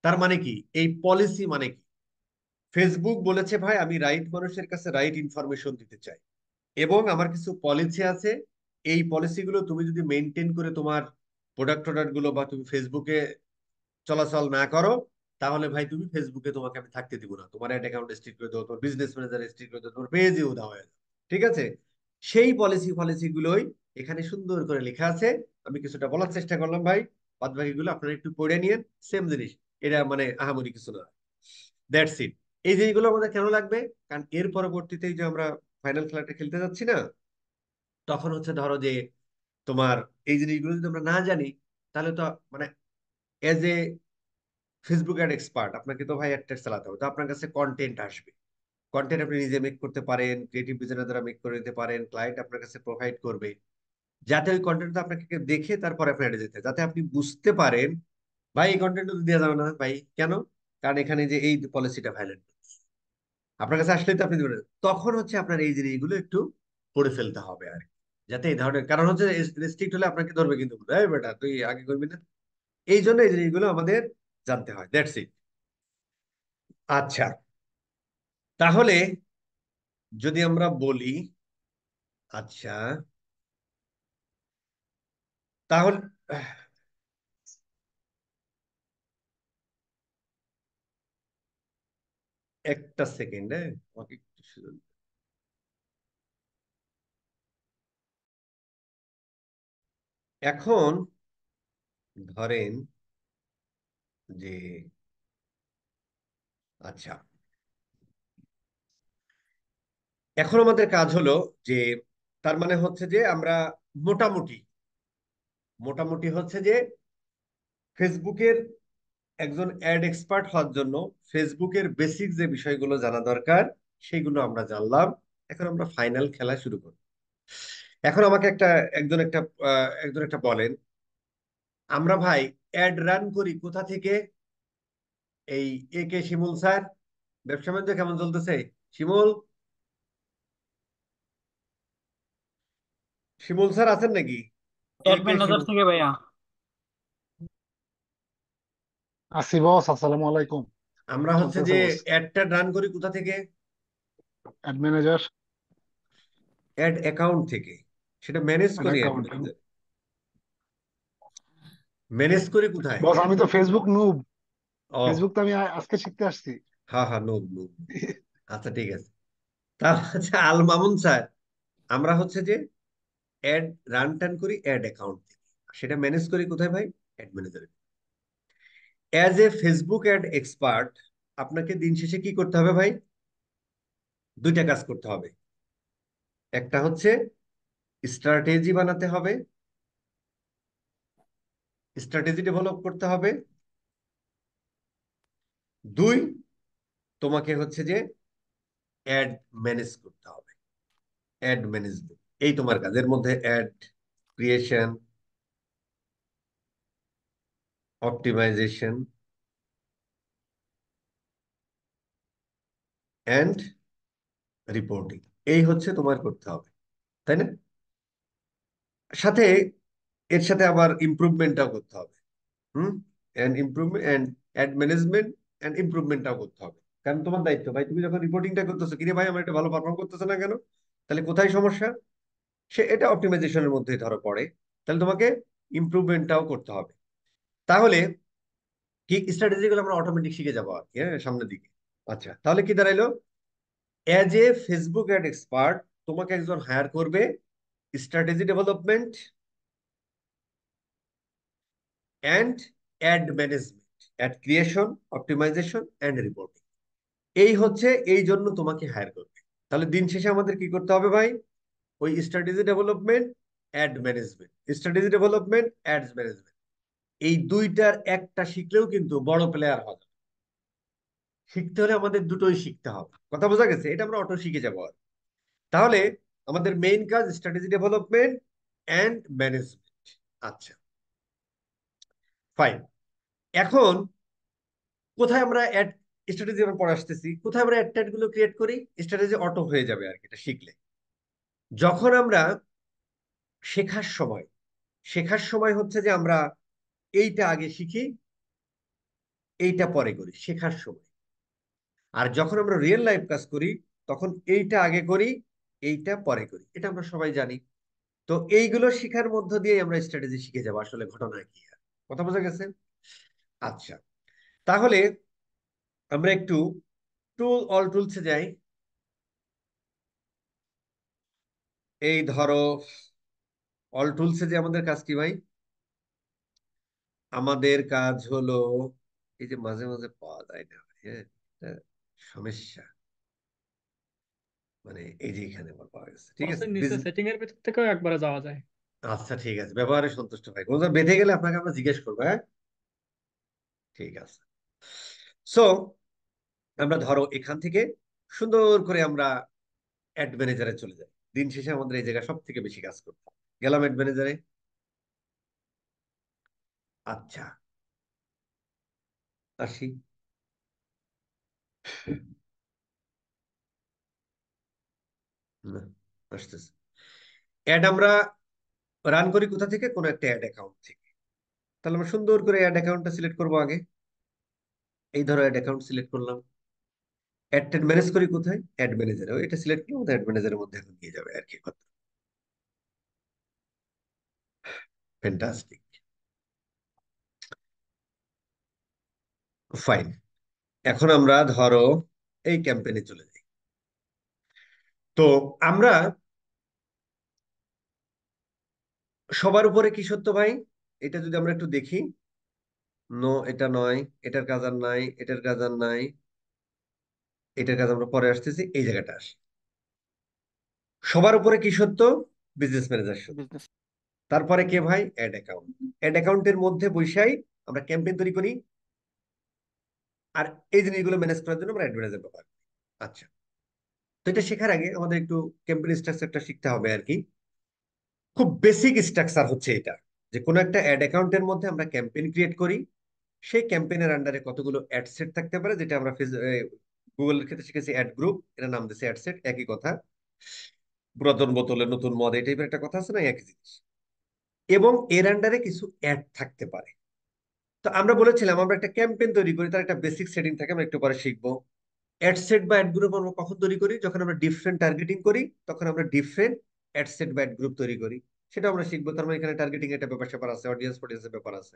তার মানে কি, এই পলিসি মানে কি, ফেসবুক বলেছে ভাই আমি রাইট মানুষের কাছে রাইট ইনফরমেশন দিতে চাই, এবং আমার কিছু পলিসি আছে, এই পলিসিগুলো তুমি যদি মেনটেন করে তোমার প্রোডাক্ট টোডাক্ট গুলো বা তুমি ফেসবুকে চলাচল না করো, তাহলে ভাই তুমি ফেসবুকে তোমাকে আমি থাকতে দিব না, তোমার অ্যাড অ্যাকাউন্ট রেস্ট্রিক্ট করে দেবো, তোমার বিজনেস ম্যানেজার রেস্ট্রিক্ট করে দেবো, তোমার পেজই উদা হয়ে যাবে, ঠিক আছে। সেই পলিসি গুলোই এখানে সুন্দর করে লেখা আছে, আমি কিছুটা বলার চেষ্টা করলাম ভাই, বাদ বাকিগুলো আপনারা একটু পড়ে নিয়েন। সেম জিনিস, এটা মানে আহামরি কিছু না, দ্যাটস ইট। এই জিনিসগুলো আমাদের কেন লাগবে, কারণ এর পরবর্তীতে যে আমরা ফাইনাল খেলাটা খেলতে যাচ্ছি না, তখন হচ্ছে ধরো যে তোমার এই জিনিসগুলো যদি আমরা না জানি, তাহলে তো মানে as a Facebook ad expert, আপনাকে তো ভাই অ্যাড ট্যাড চালাতে হবে, তো আপনার কাছে কন্টেন্ট আসবে। কন্টেন্ট আপনি নিজে মেক করতে পারেন, ক্রিয়েটিভ ডিজাইনার দ্বারা মেক করে দিতে পারেন, ক্লায়েন্ট আপনার কাছে প্রোভাইড করবে, যাতে ওই কন্টেন্টটা আপনাকে দেখে তারপরে আপনি অ্যাডে যেতে, যাতে আপনি বুঝতে পারেন ভাই এই কন্টেন্ট তো দেওয়া যাবে না ভাই, কেন? কারণ এখানে যে এই পলিসিটা ভায়োলেট, আপনার কাছে আসলেই তো আপনি দিবেন। তখন হচ্ছে আপনার এই জিনিসগুলো একটু পড়ে ফেলতে হবে আর কি। যাতে এই ধরনের, কারণ হচ্ছে রেস্ট্রিক্ট হলে আপনাকে ধরবে কিন্তু, এই বেটা তুই আগে করবি না। এই জন্য এই জিনিসগুলো আমাদের জানতে হয়, দ্যাটস ইট। আচ্ছা, তাহলে যদি আমরা বলি, আচ্ছা তাহলে একটা সেকেন্ড, হ্যাঁ, আমাকে একটু এখন ধরেন যে, আচ্ছা এখন আমাদের কাজ হলো যে, তার মানে হচ্ছে যে আমরা মোটামুটি মোটামুটি হচ্ছে যে ফেসবুকের একজন অ্যাড এক্সপার্ট হওয়ার জন্য ফেসবুকের বেসিক যে বিষয়গুলো জানা দরকার সেগুলো আমরা জানলাম। এখন আমরা ফাইনাল খেলা শুরু করি। এখন আমাকে একজন একটা বলেন, আমরা ভাই অ্যাড রান করি কোথা থেকে? এই এ কে শিমুল স্যার, ব্যবসা বাণিজ্য কেমন চলতেছে? শিমুল, শিমুল স্যার আছেন নাকি? এ অ্যাড কে ম্যানেজার শিমুল। থেকে ভাইয়া। আসি বস, আসসালামু আলাইকুম। আমরা হচ্ছে চলতেছে যে বস। অ্যাডটা রান করি কোথা থেকে? Add manager. অ্যাড অ্যাকাউন্ট থেকে। সেটা ম্যানেজ অ্যাড করি অ্যাড অ্যাকাউন্ট। ম্যানেজার, ম্যানেজ করি কোথায়? বস আমি তো ফেসবুক নুব। ও, ফেসবুক তো আমি আজকে শিখতে আসছি। হ্যাঁ হ্যাঁ, নো নো। আচ্ছা ঠিক আছে। তাহলে হচ্ছে আল মামুন স্যার, আমরা হচ্ছে যে অ্যাড রান টান করি অ্যাড অ্যাকাউন্ট থেকে, সেটা ম্যানেজ করি কোথায় ভাই? অ্যাড ম্যানেজারে। As a Facebook ad expert আপনাকে দিন শেষে কি করতে হবে ভাই? দুইটা কাজ করতে হবে। একটা হচ্ছে স্ট্র্যাটেজি বানাতে হবে, স্ট্র্যাটেজি ডেভেলপ করতে হবে। দুই, তোমাকে হচ্ছে যে অ্যাড ম্যানেজ করতে হবে, অ্যাড ম্যানেজমেন্ট। এই তোমার কাজের মধ্যে ad creation, optimisation and reporting, এই হচ্ছে তোমার করতে হবে, তাই না? সাথে এর সাথে আবার ইমপ্রুভমেন্টটাও করতে হবে। Hmm, and improvement and ad management and ইমপ্রুভমেন্টটাও করতে হবে। কারণ তোমার দায়িত্ব ভাই, তুমি যখন রিপোর্টিংটা করতেছো, কিরে ভাই আমার এটা ভালো পারফর্ম করতেছে না কেন, তাহলে কোথায় সমস্যা? সে এটা অপটিমাইজেশনের মধ্যে ধরো পড়ে। তাহলে তোমাকে ইমপ্রুভমেন্টটাও করতে হবে। তাহলে ঠিক স্ট্র্যাটেজিগুলো আমরা অটোমেটিক শিখে যাবো আর কি, হ্যাঁ, সামনের দিকে। আচ্ছা, তাহলে কি দাঁড়াইলো? As a Facebook ad expert তোমাকে একজন হায়ার করবে strategy development and ad management, ad creation, optimisation and reporting. এই হচ্ছে, এই জন্য তোমাকে হায়ার করবে। তাহলে দিন শেষে আমাদের কি করতে হবে ভাই? ওই strategy development, ad management, strategy development, ads management, এই দুইটার একটা শিখলেও কিন্তু বড় প্লেয়ার হবে। শিখতে হলে আমাদের দুটোই শিখতে হবে, কথা বোঝা গেছে? এটা আমরা অটো শিখে যাবো আর। তাহলে আমাদের মেইন কাজ স্ট্র্যাটেজি ডেভেলপমেন্ট অ্যান্ড ম্যানেজমেন্ট। আচ্ছা, ফাইন। এখন কোথায় আমরা অ্যাড স্ট্র্যাটেজি আমরা পড়ে আসতেছি, কোথায় আমরা অ্যাড ট্যাড গুলো ক্রিয়েট করি? স্ট্র্যাটেজি অটো হয়ে যাবে আর কি এটা শিখলে। যখন আমরা শেখার সময়, শেখার সময় হচ্ছে যে আমরা এইটা আগে শিখি, এইটা পরে করি শেখার সময়। আর যখন আমরা রিয়েল লাইফ কাজ করি তখন এইটা আগে করি, এইটা পরে করি, এটা আমরা সবাই জানি। তো এইগুলো শিখার মধ্য দিয়ে আমরা স্ট্র্যাটেজি শিখে যাবো আসলে ঘটনা কি আর, কথা বোঝা গেছে? আচ্ছা, তাহলে আমরা একটু অল টুলসে যাই। এই ধরো অল টুলসে যে আমাদের কাজ কি ভাই? আমাদের কাজ হলো, এই যে মাঝে মাঝে পাওয়া যায় না, হ্যাঁ, এটা সমস্যা। মানে এই যে এখানে আমার পাওয়া গেছে, ঠিক আছে। বসের নিচে সেটিং এর ভিতর থেকেও একবারে যাওয়া যায়। আচ্ছা ঠিক আছে, ব্যবহারে সন্তুষ্ট ভাই, কোনো বেঁধে গেলে আপনাকে আমরা জিজ্ঞেস করবো, হ্যাঁ। ঠিক আছে। সো আমরা ধরো এখান থেকে সুন্দর করে আমরা অ্যাড ম্যানেজারে চলে যাই। দিন শেষে আমাদের এই জায়গায় সব থেকে বেশি কাজ করতে হবে। গেলাম অ্যাড ম্যানেজারে। আচ্ছা, আসি। না, আসতেছে। অ্যাড আমরা রান করি কোথা থেকে? কোনো একটা অ্যাড অ্যাকাউন্ট থেকে। তাহলে আমরা সুন্দর করে অ্যাড অ্যাকাউন্টটা সিলেক্ট করবো আগে। এই ধরো অ্যাড অ্যাকাউন্ট সিলেক্ট করলাম। অ্যাড ম্যানেজ করি কোথায়? অ্যাড ম্যানেজারে। এটা সিলেক্ট করলাম, অ্যাড ম্যানেজারের মধ্যে এখন নিয়ে যাবে আর কি। Fantastic, fine. এখন আমরা ধরো এই ক্যাম্পেইনে চলে যাই। তো আমরা সবার উপরে কি সত্য ভাই? এটা যদি আমরা একটু দেখি। নো, এটা নয়। এটার কাজ আর নাই, এটার কাজ আর নাই, এটার কাজ আমরা পরে আসতেছি। এই জায়গাটা আসি। সবার উপরে কি সত্য? বিজনেস ম্যানেজার সত্য। বিজনেস। তারপরে কে ভাই? Add account. অ্যাড অ্যাকাউন্টের মধ্যে বৈশাই আমরা ক্যাম্পেইন তৈরি করি, আর এই জিনিসগুলো ম্যানেজ করার জন্য আমরা অ্যাড ম্যানেজার ব্যবহার করি। আচ্ছা, তো এটা শেখার আগে আমাদের একটু ক্যাম্পেইন স্ট্রাকচারটা শিখতে হবে আর কি। খুব বেসিক স্ট্রাকচার হচ্ছে এটা, যে কোনো একটা অ্যাড অ্যাকাউন্টের মধ্যে আমরা ক্যাম্পেইন ক্রিয়েট করি। সেই ক্যাম্পেইনের আন্ডারে কতগুলো অ্যাড সেট থাকতে পারে, যেটা আমরা গুগলের ক্ষেত্রে শিখেছি অ্যাড গ্রুপ, এটা নাম দিয়েছে অ্যাড সেট। একই কথা, পুরাতন বোতলে নতুন মদ, এই টাইপের একটা কথা আছে না, একই জিনিস। এবং এর আন্ডারে কিছু অ্যাড থাকতে পারে। তো আমরা বলেছিলাম আমরা একটা ক্যাম্পেইন তৈরি করি, তার একটা বেসিক সেটিং থাকে, আমরা একটু পরে শিখবো। অ্যাড সেট বা অ্যাড গ্রুপ আমরা কখন তৈরি করি? যখন আমরা ডিফারেন্ট টার্গেটিং করি, তখন আমরা ডিফারেন্ট অ্যাড সেট বা অ্যাড গ্রুপ তৈরি করি। সেটা আমরা শিখবো। তার মানে এখানে টার্গেটিং একটা ব্যাপার স্যাপার আছে, অডিয়েন্স ফডিয়েন্সের ব্যাপার আছে।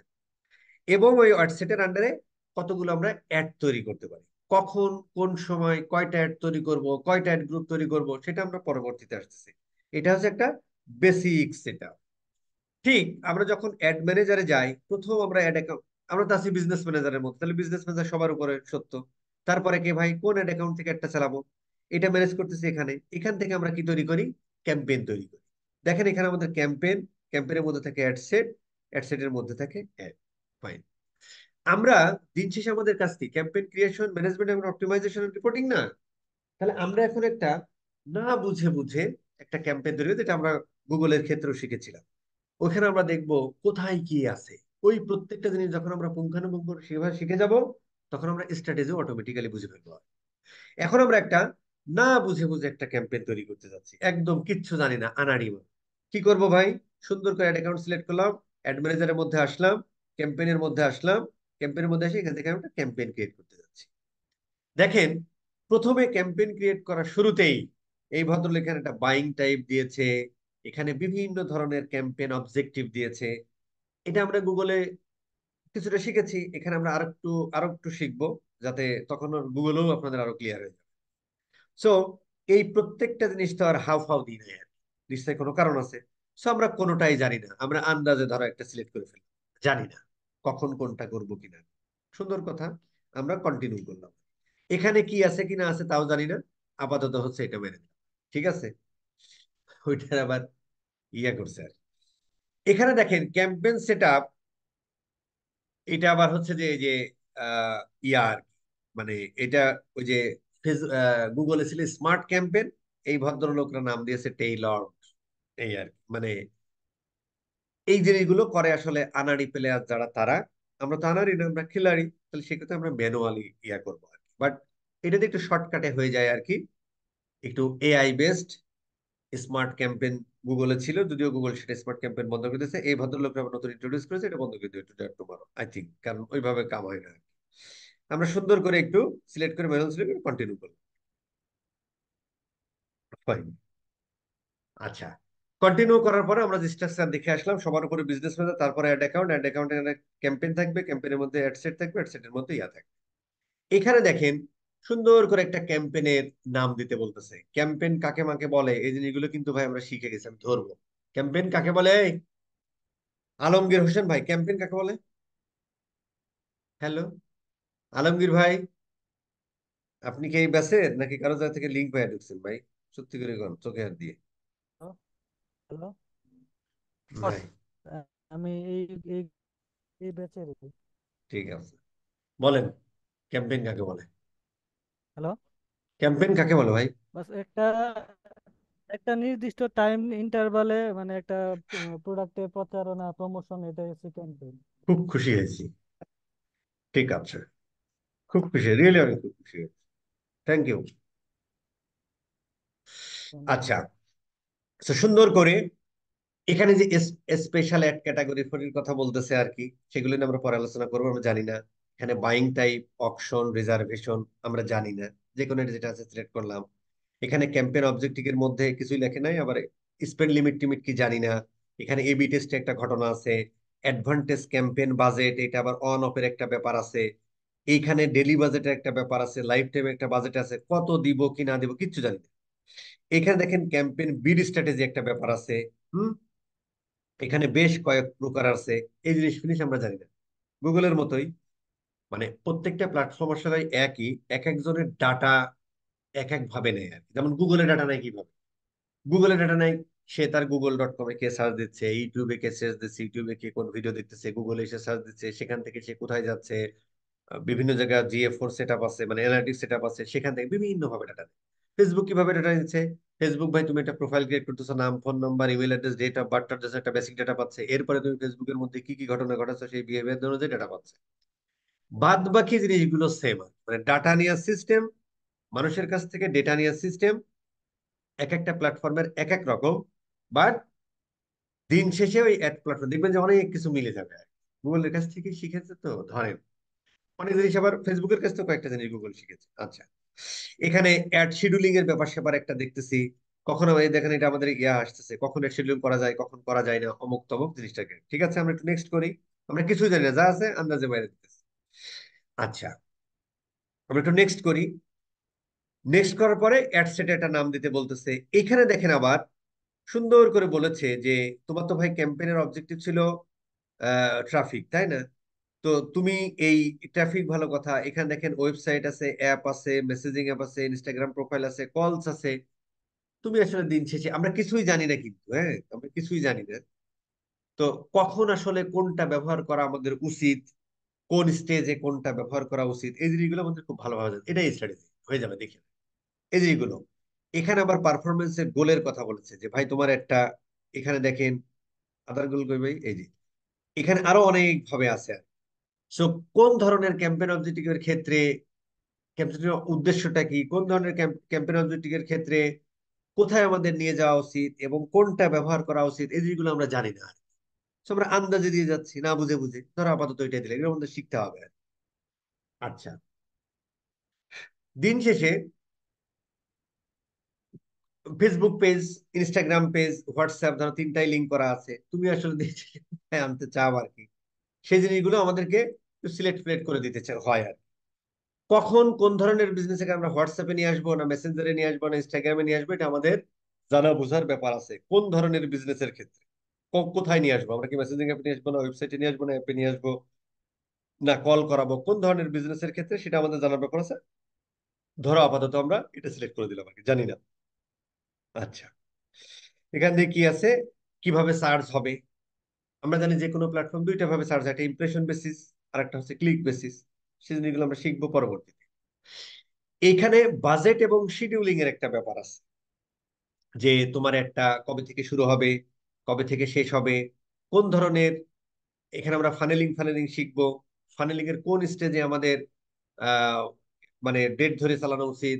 এবং ওই অ্যাড সেটের আন্ডারে কতগুলো আমরা অ্যাড তৈরি করতে পারি, কখন, কোন সময়, কয়টা অ্যাড তৈরি করব, কয়টা অ্যাড গ্রুপ তৈরি করব, সেটা আমরা পরবর্তীতে আসতেছি। এটা হচ্ছে একটা বেসিক সেটআপ। ঠিক আমরা যখন অ্যাড ম্যানেজারে যাই, প্রথম আমরা অ্যাড অ্যাকাউন্ট, আমরা তো আছি বিজনেস ম্যানেজারের মধ্যে, তাহলে বিজনেস ম্যানেজার সবার উপরে সত্য। তারপরে কে ভাই? কোন অ্যাড অ্যাকাউন্ট থেকে একটা চালাবো, এটা ম্যানেজ করতেছি এখানে। এখান থেকে আমরা কি তৈরি করি? ক্যাম্পেইন তৈরি করি। দেখেন এখানে আমাদের ক্যাম্পেইন, ক্যাম্পেইনের মধ্যে থাকে অ্যাড সেট, অ্যাড সেটের মধ্যে থাকে অ্যাড। ফাইন। আমরা দিন শেষে আমাদের কাজ কি? ক্যাম্পেইন ক্রিয়েশন, ম্যানেজমেন্ট এবং অপটিমাইজেশন, রিপোর্টিং না? তাহলে আমরা এখন একটা না বুঝে বুঝে একটা ক্যাম্পেইন তৈরি করি, যেটা আমরা গুগলের ক্ষেত্রেও শিখেছিলাম। ওখানে আমরা দেখব কোথায় কি আছে। ওই প্রত্যেকটা জিনিস যখন আমরা পুঙ্খানুপুঙ্খ সেভাবে শিখে যাব, তখন আমরা স্ট্র্যাটেজি অটোমেটিক্যালি বুঝে ফেলবো। এখন আমরা একটা না বুঝে বুঝে একটা ক্যাম্পেইন তৈরি করতে যাচ্ছি, একদম কিচ্ছু জানি না, আনাড়ি মাল। কি করব ভাই? সুন্দর করে অ্যাড অ্যাকাউন্ট সিলেক্ট করলাম, অ্যাড ম্যানেজারের মধ্যে আসলাম, ক্যাম্পেইনের মধ্যে আসলাম। ক্যাম্পেইনের মধ্যে এসে এখান থেকে আমি একটা ক্যাম্পেইন ক্রিয়েট করতে যাচ্ছি। দেখেন, প্রথমে ক্যাম্পেইন ক্রিয়েট করার শুরুতেই এই ভদ্রলোক এখানে একটা বাইং টাইপ দিয়েছে, এখানে বিভিন্ন ধরনের ক্যাম্পেইন অবজেক্টিভ দিয়েছে। এটা আমরা গুগলে কিছুটা শিখেছি, এখানে আমরা আরো একটু শিখবো, যাতে তখন গুগলেও আপনাদের আরো ক্লিয়ার হয়ে যাবে। সো এই প্রত্যেকটা জিনিস তো আর হাউ ফাউ দিই না আর কি। নিশ্চয়ই কোনো কারণ আছে। সো আমরা কোনোটাই জানি না, আমরা আন্দাজে ধরো একটা সিলেক্ট করে ফেললাম, জানি না কখন কোনটা করবো কিনা। সুন্দর কথা, আমরা কন্টিনিউ করলাম। এখানে কি আছে কিনা আছে তাও জানি না, আপাতত হচ্ছে এটা মেনে নিলাম। ঠিক আছে, ওইটার আবার ইয়া করছে আর কি। এখানে দেখেন ক্যাম্পেইন সেট আপ, এটা আবার হচ্ছে যে এই যে আহ, ইয়া আর কি। মানে এটা ওই যে গুগলে ছিল স্মার্ট ক্যাম্পেইন, এই ভদ্রলোকরা নাম দিয়েছে টেইলর। এই আর কি, মানে এই জিনিসগুলো করে আসলে আনাড়ি প্লেয়ার যারা তারা। আমরা তো আনাড়ি না, আমরা খিলাড়ি, তাহলে সেক্ষেত্রে আমরা ম্যানুয়ালি ইয়া করবো আর কি। বাট এটাতে একটু শর্টকাটে হয়ে যায় আর কি। একটু এআই বেসড স্মার্ট ক্যাম্পেইন গুগলে ছিল, যদিও গুগল সেটা স্মার্ট ক্যাম্পেইন বন্ধ করে দিয়েছে। এই ভদ্রলোকরা আবার নতুন ইন্ট্রোডিউস করেছে, এটা বন্ধ করে দিবে টুমারো আই থিঙ্ক, কারণ ওইভাবে কাম হয় না। আমরা সুন্দর করে একটু সিলেক্ট করে ম্যানুয়াল সিলেক্ট করে কন্টিনিউ করলাম। ফাইন। আচ্ছা, কন্টিনিউ করার পরে আমরা যে স্ট্রাকচার দেখে আসলাম, সবার উপরে বিজনেস ম্যানেজার, তারপরে অ্যাড অ্যাকাউন্ট, অ্যাড অ্যাকাউন্টে ক্যাম্পেইন থাকবে, ক্যাম্পেইনের মধ্যে অ্যাড সেট থাকবে, অ্যাড সেটের মধ্যে ইয়া থাকবে। এখানে দেখেন সুন্দর করে একটা ক্যাম্পেইনের নাম দিতে বলতেছে। ক্যাম্পেইন কাকে মাকে বলে এই জিনিসগুলো কিন্তু ভাই আমরা শিখে গেছি, আমি ধরবো। ক্যাম্পেইন কাকে বলে? এই, আলমগীর হোসেন ভাই, ক্যাম্পেইন কাকে বলে? হ্যালো, আলমগীর ভাই, আপনি কি এই ব্যাচের নাকি কারো জায়গা থেকে লিঙ্ক পাইয়া ঢুকছেন ভাই? সত্যি করে কোন, চোখে হাত দিয়ে। হ্যালো। নাই, আমি এই এই এই ব্যাচের। ঠিক আছে, বলেন। ক্যাম্পেইন কাকে বলে? হ্যালো। ক্যাম্পেইন কাকে বলে ভাই? বাস একটা একটা নির্দিষ্ট টাইম ইন্টারভালে মানে একটা প্রোডাক্টের প্রচারণা প্রমোশন, এটা হচ্ছে ক্যাম্পেইন। খুব খুশি হয়েছি। ঠিক আছে, খুব খুশি, রিয়েলি আমি খুব খুশি হয়েছি। Thank you. আচ্ছা, তো সুন্দর করে এখানে যে স্পেশাল অ্যাড ক্যাটাগরি ফোরের কথা বলতেছে আর কি, সেগুলো নিয়ে আমরা পরে আলোচনা করবো। আমরা জানি না এখানে বাইং টাইপ, অকশন, রিজার্ভেশন আমরা জানি না, যে কোনো যেটা আছে সিলেক্ট করলাম। এখানে ক্যাম্পেইন অবজেক্টিভের মধ্যে কিছুই লেখে নাই, আবার স্পেন্ড লিমিট টিমিট কি জানি না। এখানে এবি টেস্টে একটা ঘটনা আছে, অ্যাডভান্টেজ ক্যাম্পেইন বাজেট, এটা আবার অন অফের একটা ব্যাপার আছে। এইখানে ডেলি বাজেটের একটা ব্যাপার আছে, লাইফ টাইম একটা বাজেট আছে, কত দিব কি না দিব কিচ্ছু জানি না। এখানে দেখেন ক্যাম্পেইন বিড স্ট্র্যাটেজি একটা ব্যাপার আছে। হুম, এখানে বেশ কয়েক প্রকার আছে। এই জিনিস ফিনিশ আমরা জানি না। গুগলের মতোই, মানে প্রত্যেকটা প্ল্যাটফর্ম আসলে একই, এক একজনের ডাটা এক এক ভাবে নেয় আর কি। যেমন গুগলের ডাটা নেয় কিভাবে? গুগলের ডাটা নেয়, সে তার গুগল.কমে কে সার্চ দিচ্ছে, ইউটিউবে কে সার্চ দিচ্ছে, ইউটিউবে কে কোন ভিডিও দেখতেছে, গুগলে এসে সার্চ দিচ্ছে, সেখান থেকে সে কোথায় যাচ্ছে, বিভিন্ন জায়গায় GA4 সেট আপ আছে, মানে অ্যানালিটিক্স সেট আপ আছে, সেখান থেকে বিভিন্ন ভাবে ডাটা নেয়। ফেসবুক কিভাবে ডাটা নিচ্ছে? ফেসবুক ভাই, তুমি একটা প্রোফাইল ক্রিয়েট করতেছো, নাম, phone number, email address, date of birth, just একটা বেসিক ডাটা পাচ্ছে। এরপরে তুমি ফেসবুকের মধ্যে কি কি ঘটনা ঘটাচ্ছো সেই বিহেভিয়ার অনুযায়ী ডাটা পাচ্ছে। বাদ বাকি জিনিসগুলো সেম, মানে ডাটা নেওয়ার সিস্টেম, মানুষের কাছ থেকে ডেটা নেওয়ার সিস্টেম এক একটা প্ল্যাটফর্মের এক এক রকম। বাট দিন শেষে ওই এক প্ল্যাটফর্ম দেখবেন যে অনেক কিছু মিলে যাবে আর কি। গুগলের কাছ থেকে শিখেছে তো ধরেন অনেক জিনিস, আবার ফেসবুকের কাছ থেকে কয়েকটা জিনিস গুগল শিখেছে। আচ্ছা, এখানে অ্যাড শিডিউলিং এর ব্যাপার স্যাপার একটা দেখতেছি। কখনো এই দেখেন এটা আমাদের ইয়া আসতেছে, কখন অ্যাড শিডিউল করা যায়, কখন করা যায় না, অমুক তমুক জিনিসটাকে। ঠিক আছে, আমরা একটু নেক্সট করি। আমরা কিছুই জানি না, যা আছে আন্দাজে বাইরে দিতেছি। আচ্ছা, আমরা একটু নেক্সট করি। নেক্সট করার পরে অ্যাড সেটে একটা নাম দিতে বলতেছে। এখানে দেখেন আবার সুন্দর করে বলেছে যে তোমার তো ভাই ক্যাম্পেইনের অবজেক্টিভ ছিল ট্রাফিক, তাই না? তো তুমি এই ট্রাফিক ভালো কথা, এখানে দেখেন ওয়েবসাইট আছে, অ্যাপ আছে, মেসেজিং অ্যাপ আছে, ইনস্টাগ্রাম প্রোফাইল আছে, কলস আছে। তুমি আসলে দিন শেষে আমরা কিছুই জানি না, কিন্তু হ্যাঁ আমরা কিছুই জানি না। তো কখন আসলে কোনটা ব্যবহার করা আমাদের উচিত, কোন স্টেজে কোনটা ব্যবহার করা উচিত, এই জিনিসগুলো আমাদের খুব ভালোভাবে জানি। এটাই স্ট্র্যাটেজি হয়ে যাবে দেখে এই জিনিসগুলো। এখানে আবার পারফরমেন্সের গোলের কথা বলেছে যে ভাই তোমার একটা, এখানে দেখেন আদার গোল কই ভাই, এই যে এখানে আরো অনেক ভাবে আছে। সো কোন ধরনের ক্যাম্পেইন অবজেক্টিভের ক্ষেত্রে, ক্যাম্পেইনের উদ্দেশ্যটা কি, কোন ধরনের ক্যাম্পেইন অবজেক্টিভের ক্ষেত্রে কোথায় আমাদের নিয়ে যাওয়া উচিত এবং কোনটা ব্যবহার করা উচিত, এই জিনিসগুলো আমরা জানি না। So আমরা আন্দাজে দিয়ে যাচ্ছি, না বুঝে বুঝে, ধরো আপাতত এটাই দিলে, এগুলো আমাদের শিখতে হবে। আচ্ছা, দিন শেষে Facebook page, Instagram page, WhatsApp, ধরো তিনটাই লিঙ্ক করা আছে, তুমি আসলে দিন শেষে কোথায় আনতে চাও আর কি, সেই জিনিসগুলো আমাদেরকে সিলেক্ট ফিলেক্ট করে দিতে হয় আর কি। কখন কোন ধরনের বিজনেসকে আমরা হোয়াটসঅ্যাপে নিয়ে আসবো না মেসেঞ্জারে নিয়ে আসবো না ইনস্টাগ্রামে নিয়ে আসবো, এটা আমাদের জানা বোঝার ব্যাপার আছে। কোন ধরনের বিজনেসের ক্ষেত্রে কোথায় নিয়ে আসবো, আমরা কি মেসেজিং অ্যাপে নিয়ে আসবো না ওয়েবসাইটে নিয়ে আসবো না অ্যাপে নিয়ে আসবো না কল করাবো, কোন ধরনের বিজনেসের ক্ষেত্রে সেটা আমাদের জানার ব্যাপার আছে। ধরো আপাতত আমরা এটা সিলেক্ট করে দিলাম আর কি, জানি না। আচ্ছা, এখান থেকে কি আছে, কিভাবে সার্চ হবে? আমরা জানি যে কোনো প্ল্যাটফর্ম দুইটা ভাবে সার্চ হয়, একটা ইমপ্রেশন বেসিস আর একটা হচ্ছে ক্লিক বেসিস। সেই জিনিসগুলো আমরা শিখবো পরবর্তীতে। এইখানে বাজেট এবং শিডিউলিং এর একটা ব্যাপার আছে, যে তোমার একটা কবে থেকে শুরু হবে, কবে থেকে শেষ হবে, কোন ধরনের, এখানে আমরা ফানেলিং ফানেলিং শিখবো। ফানেলিং এর কোন স্টেজে আমাদের আহ মানে ডেট ধরে চালানো উচিত,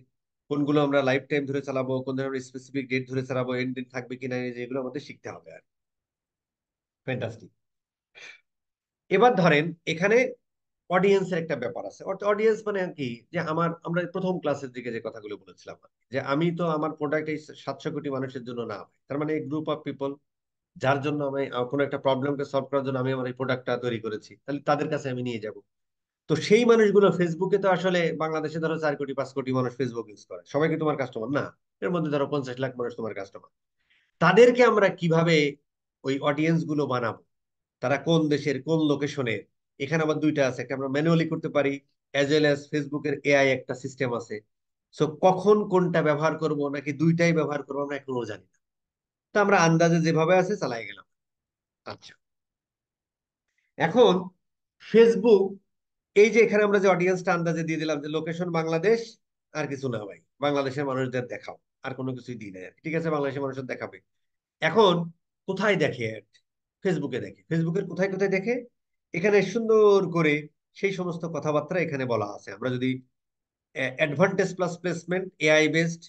কোনগুলো আমরা লাইফ টাইম ধরে চালাবো, কোন ধরনের স্পেসিফিক ডেট ধরে চালাবো, এন্ড ডেট থাকবে কিনা, যেগুলো আমাদের শিখতে হবে আর। ফ্যান্টাস্টিক। এবার ধরেন এখানে অডিয়েন্সের একটা ব্যাপার আছে। অডিয়েন্স মানে কি, যে আমরা প্রথম ক্লাসের দিকে যে কথাগুলো বলেছিলাম আর কি, যে আমি তো আমার প্রোডাক্ট এই 700 কোটি মানুষের জন্য না ভাই। তার মানে এই গ্রুপ অফ পিপল যার জন্য আমি কোনো একটা প্রবলেমকে সলভ করার জন্য আমি আমার এই প্রোডাক্টটা তৈরি করেছি, তাহলে তাদের কাছে আমি নিয়ে যাব। তো সেই মানুষগুলো ফেসবুকে তো আসলে বাংলাদেশে ধরো 4 কোটি 5 কোটি মানুষ ফেসবুক ইউজ করে, সবাই কি তোমার কাস্টমার না? এর মধ্যে ধরো 50 লাখ মানুষ তোমার কাস্টমার। তাদেরকে আমরা কিভাবে ওই অডিয়েন্স গুলো বানাবো, তারা কোন দেশের কোন লোকেশনের? এখানে আবার দুইটা আছে, একটা আমরা ম্যানুয়ালি করতে পারি, অ্যাজ ওয়েল অ্যাজ ফেসবুকের AI একটা সিস্টেম আছে। সো কখন কোনটা ব্যবহার করব নাকি দুইটাই ব্যবহার করবো আমরা এখনো জানি না। তো আমরা আন্দাজে যেভাবে আছে চালাই গেলাম। আচ্ছা, এখন ফেসবুক এই যে এখানে আমরা যে অডিয়েন্সটা আন্দাজে দিয়ে দিলাম যে লোকেশন বাংলাদেশ, আর কিছু না ভাই, বাংলাদেশের মানুষদের দেখাও, আর কোনো কিছুই দিই নাই আর কি। ঠিক আছে, বাংলাদেশের মানুষদের দেখাবে। এখন কোথায় দেখে অ্যাড? ফেসবুকে দেখে। ফেসবুকের কোথায় কোথায় দেখে? এখানে সুন্দর করে সেই সমস্ত কথাবার্তা এখানে বলা আছে। আমরা যদি advantage plus placement AI based,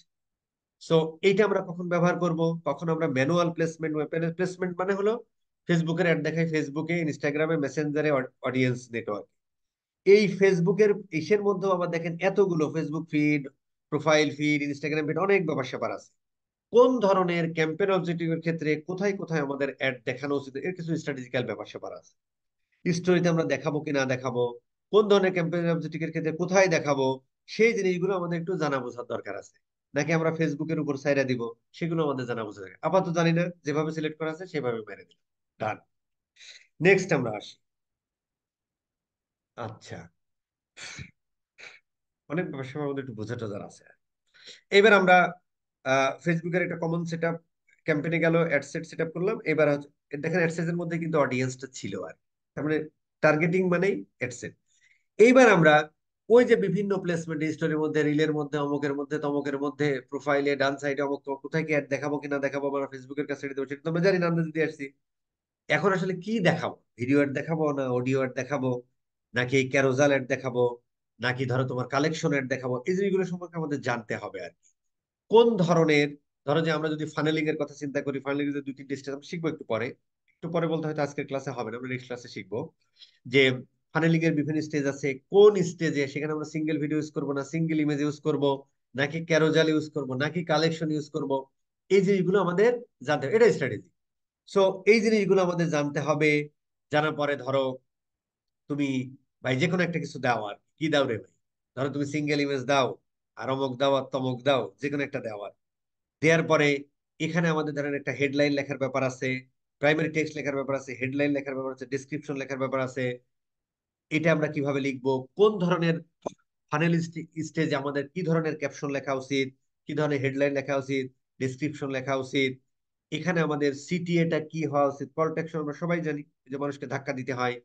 so এইটা আমরা কখন ব্যবহার করব, কখন আমরা ম্যানুয়াল প্লেসমেন্ট। প্লেসমেন্ট মানে হলো ফেসবুকের অ্যাড দেখাই ফেসবুকে, ইনস্টাগ্রামে, মেসেঞ্জারে, অডিয়েন্স নেটওয়ার্ক। এই ফেসবুকের ইসের মধ্যেও আবার দেখেন এতগুলো Facebook feed, profile feed, Instagram feed, অনেক ব্যাপার স্যাপার আছে। কোন ধরনের ক্যাম্পেইন অবজেক্টিভের ক্ষেত্রে কোথায় কোথায় আমাদের অ্যাড দেখানো উচিত, এর কিছু স্ট্র্যাটেজিক্যাল ব্যাপার স্যাপার আছে। স্টোরিতে আমরা দেখাবো কি না দেখাবো, কোন ধরনের ক্যাম্পেইন অবজেক্টিভের ক্ষেত্রে কোথায় দেখাবো, সেই জিনিসগুলো আমাদের একটু জানা বোঝার দরকার আছে। নাকি আমরা ফেসবুকের উপর সাইরা দিব, সেগুলো আমাদের জানা বোঝা দরকার। আপাতত জানি না, যেভাবে সিলেক্ট করা আছে সেভাবে মেরে দিলাম, ডান। নেক্সট আমরা আসি। আচ্ছা, অনেক ব্যাপার স্যাপার আমাদের একটু বোঝা টোঝার আছে। এবার আমরা ফেসবুকের একটা কমন সেট আপ, ক্যাম্পেইনে গেল, অ্যাড সেট সেট আপ করলাম। এবার হচ্ছে দেখেন অ্যাডসেন্স এর মধ্যে কিন্তু অডিয়েন্সটা ছিল আর কি। তার মানে টার্গেটিং মানেই অ্যাডসেন্স। এইবার আমরা ওই যে বিভিন্ন প্লেসমেন্ট, স্টোরির মধ্যে, রিলের মধ্যে, অমুকের মধ্যে, তমকের মধ্যে, প্রোফাইলে ডান সাইডে অমুক তমুক, কোথায় কি অ্যাড দেখাবো কিনা দেখাবো, আমরা ফেসবুকের কাছে দেবো, সেটা তো আমরা জানি না, আমরা যদি আসছি। এখন আসলে কি দেখাবো? ভিডিও অ্যাড দেখাবো না অডিও অ্যাড দেখাবো, নাকি ক্যারোজাল অ্যাড দেখাবো, নাকি ধরো তোমার কালেকশন অ্যাড দেখাবো, এই জিনিসগুলো সম্পর্কে আমাদের জানতে হবে আর কি। কোন ধরনের, ধরো যে আমরা যদি ফানেলিং এর কথা চিন্তা করি, ফানেলিং এর দুই তিনটে স্টেজ আমরা শিখবো একটু পরে। একটু পরে বলতে হয়তো আজকের ক্লাসে হবে না, আমরা নেক্সট ক্লাসে শিখবো যে ফানেলিং এর বিভিন্ন স্টেজ আছে। কোন স্টেজে সেখানে আমরা সিঙ্গেল ভিডিও ইউজ করবো না সিঙ্গেল ইমেজ ইউজ করব, নাকি ক্যারোজাল ইউজ করব, নাকি কালেকশন ইউজ করব, এই জিনিসগুলো আমাদের জানতে হবে। এটা স্ট্র্যাটেজি। সো এই জিনিসগুলো আমাদের জানতে হবে। জানার পরে ধরো তুমি ভাই যে কোনো একটা কিছু দাও, আর কি দাও রে ভাই, ধরো তুমি সিঙ্গেল ইমেজ দাও, আর অমুক দাও, আর তমক দাও, যে কোনো একটা দাও। আর দেওয়ার পরে এখানে আমাদের ধরেন একটা হেডলাইন লেখার ব্যাপার আছে, প্রাইমারি টেক্সট লেখার ব্যাপার আছে, হেডলাইন লেখার ব্যাপার আছে, ডেসক্রিপশন লেখার ব্যাপার আছে। এটা আমরা কিভাবে লিখবো, কোন ধরনের ফাইনাল স্টেজে আমাদের কি ধরনের ক্যাপশন লেখা উচিত, কি ধরনের হেডলাইন লেখা উচিত, ডেসক্রিপশন লেখা উচিত। এখানে আমাদের সিটিএটা কি হওয়া উচিত, কল টু অ্যাকশন আমরা সবাই জানি যে মানুষকে ধাক্কা দিতে হয়।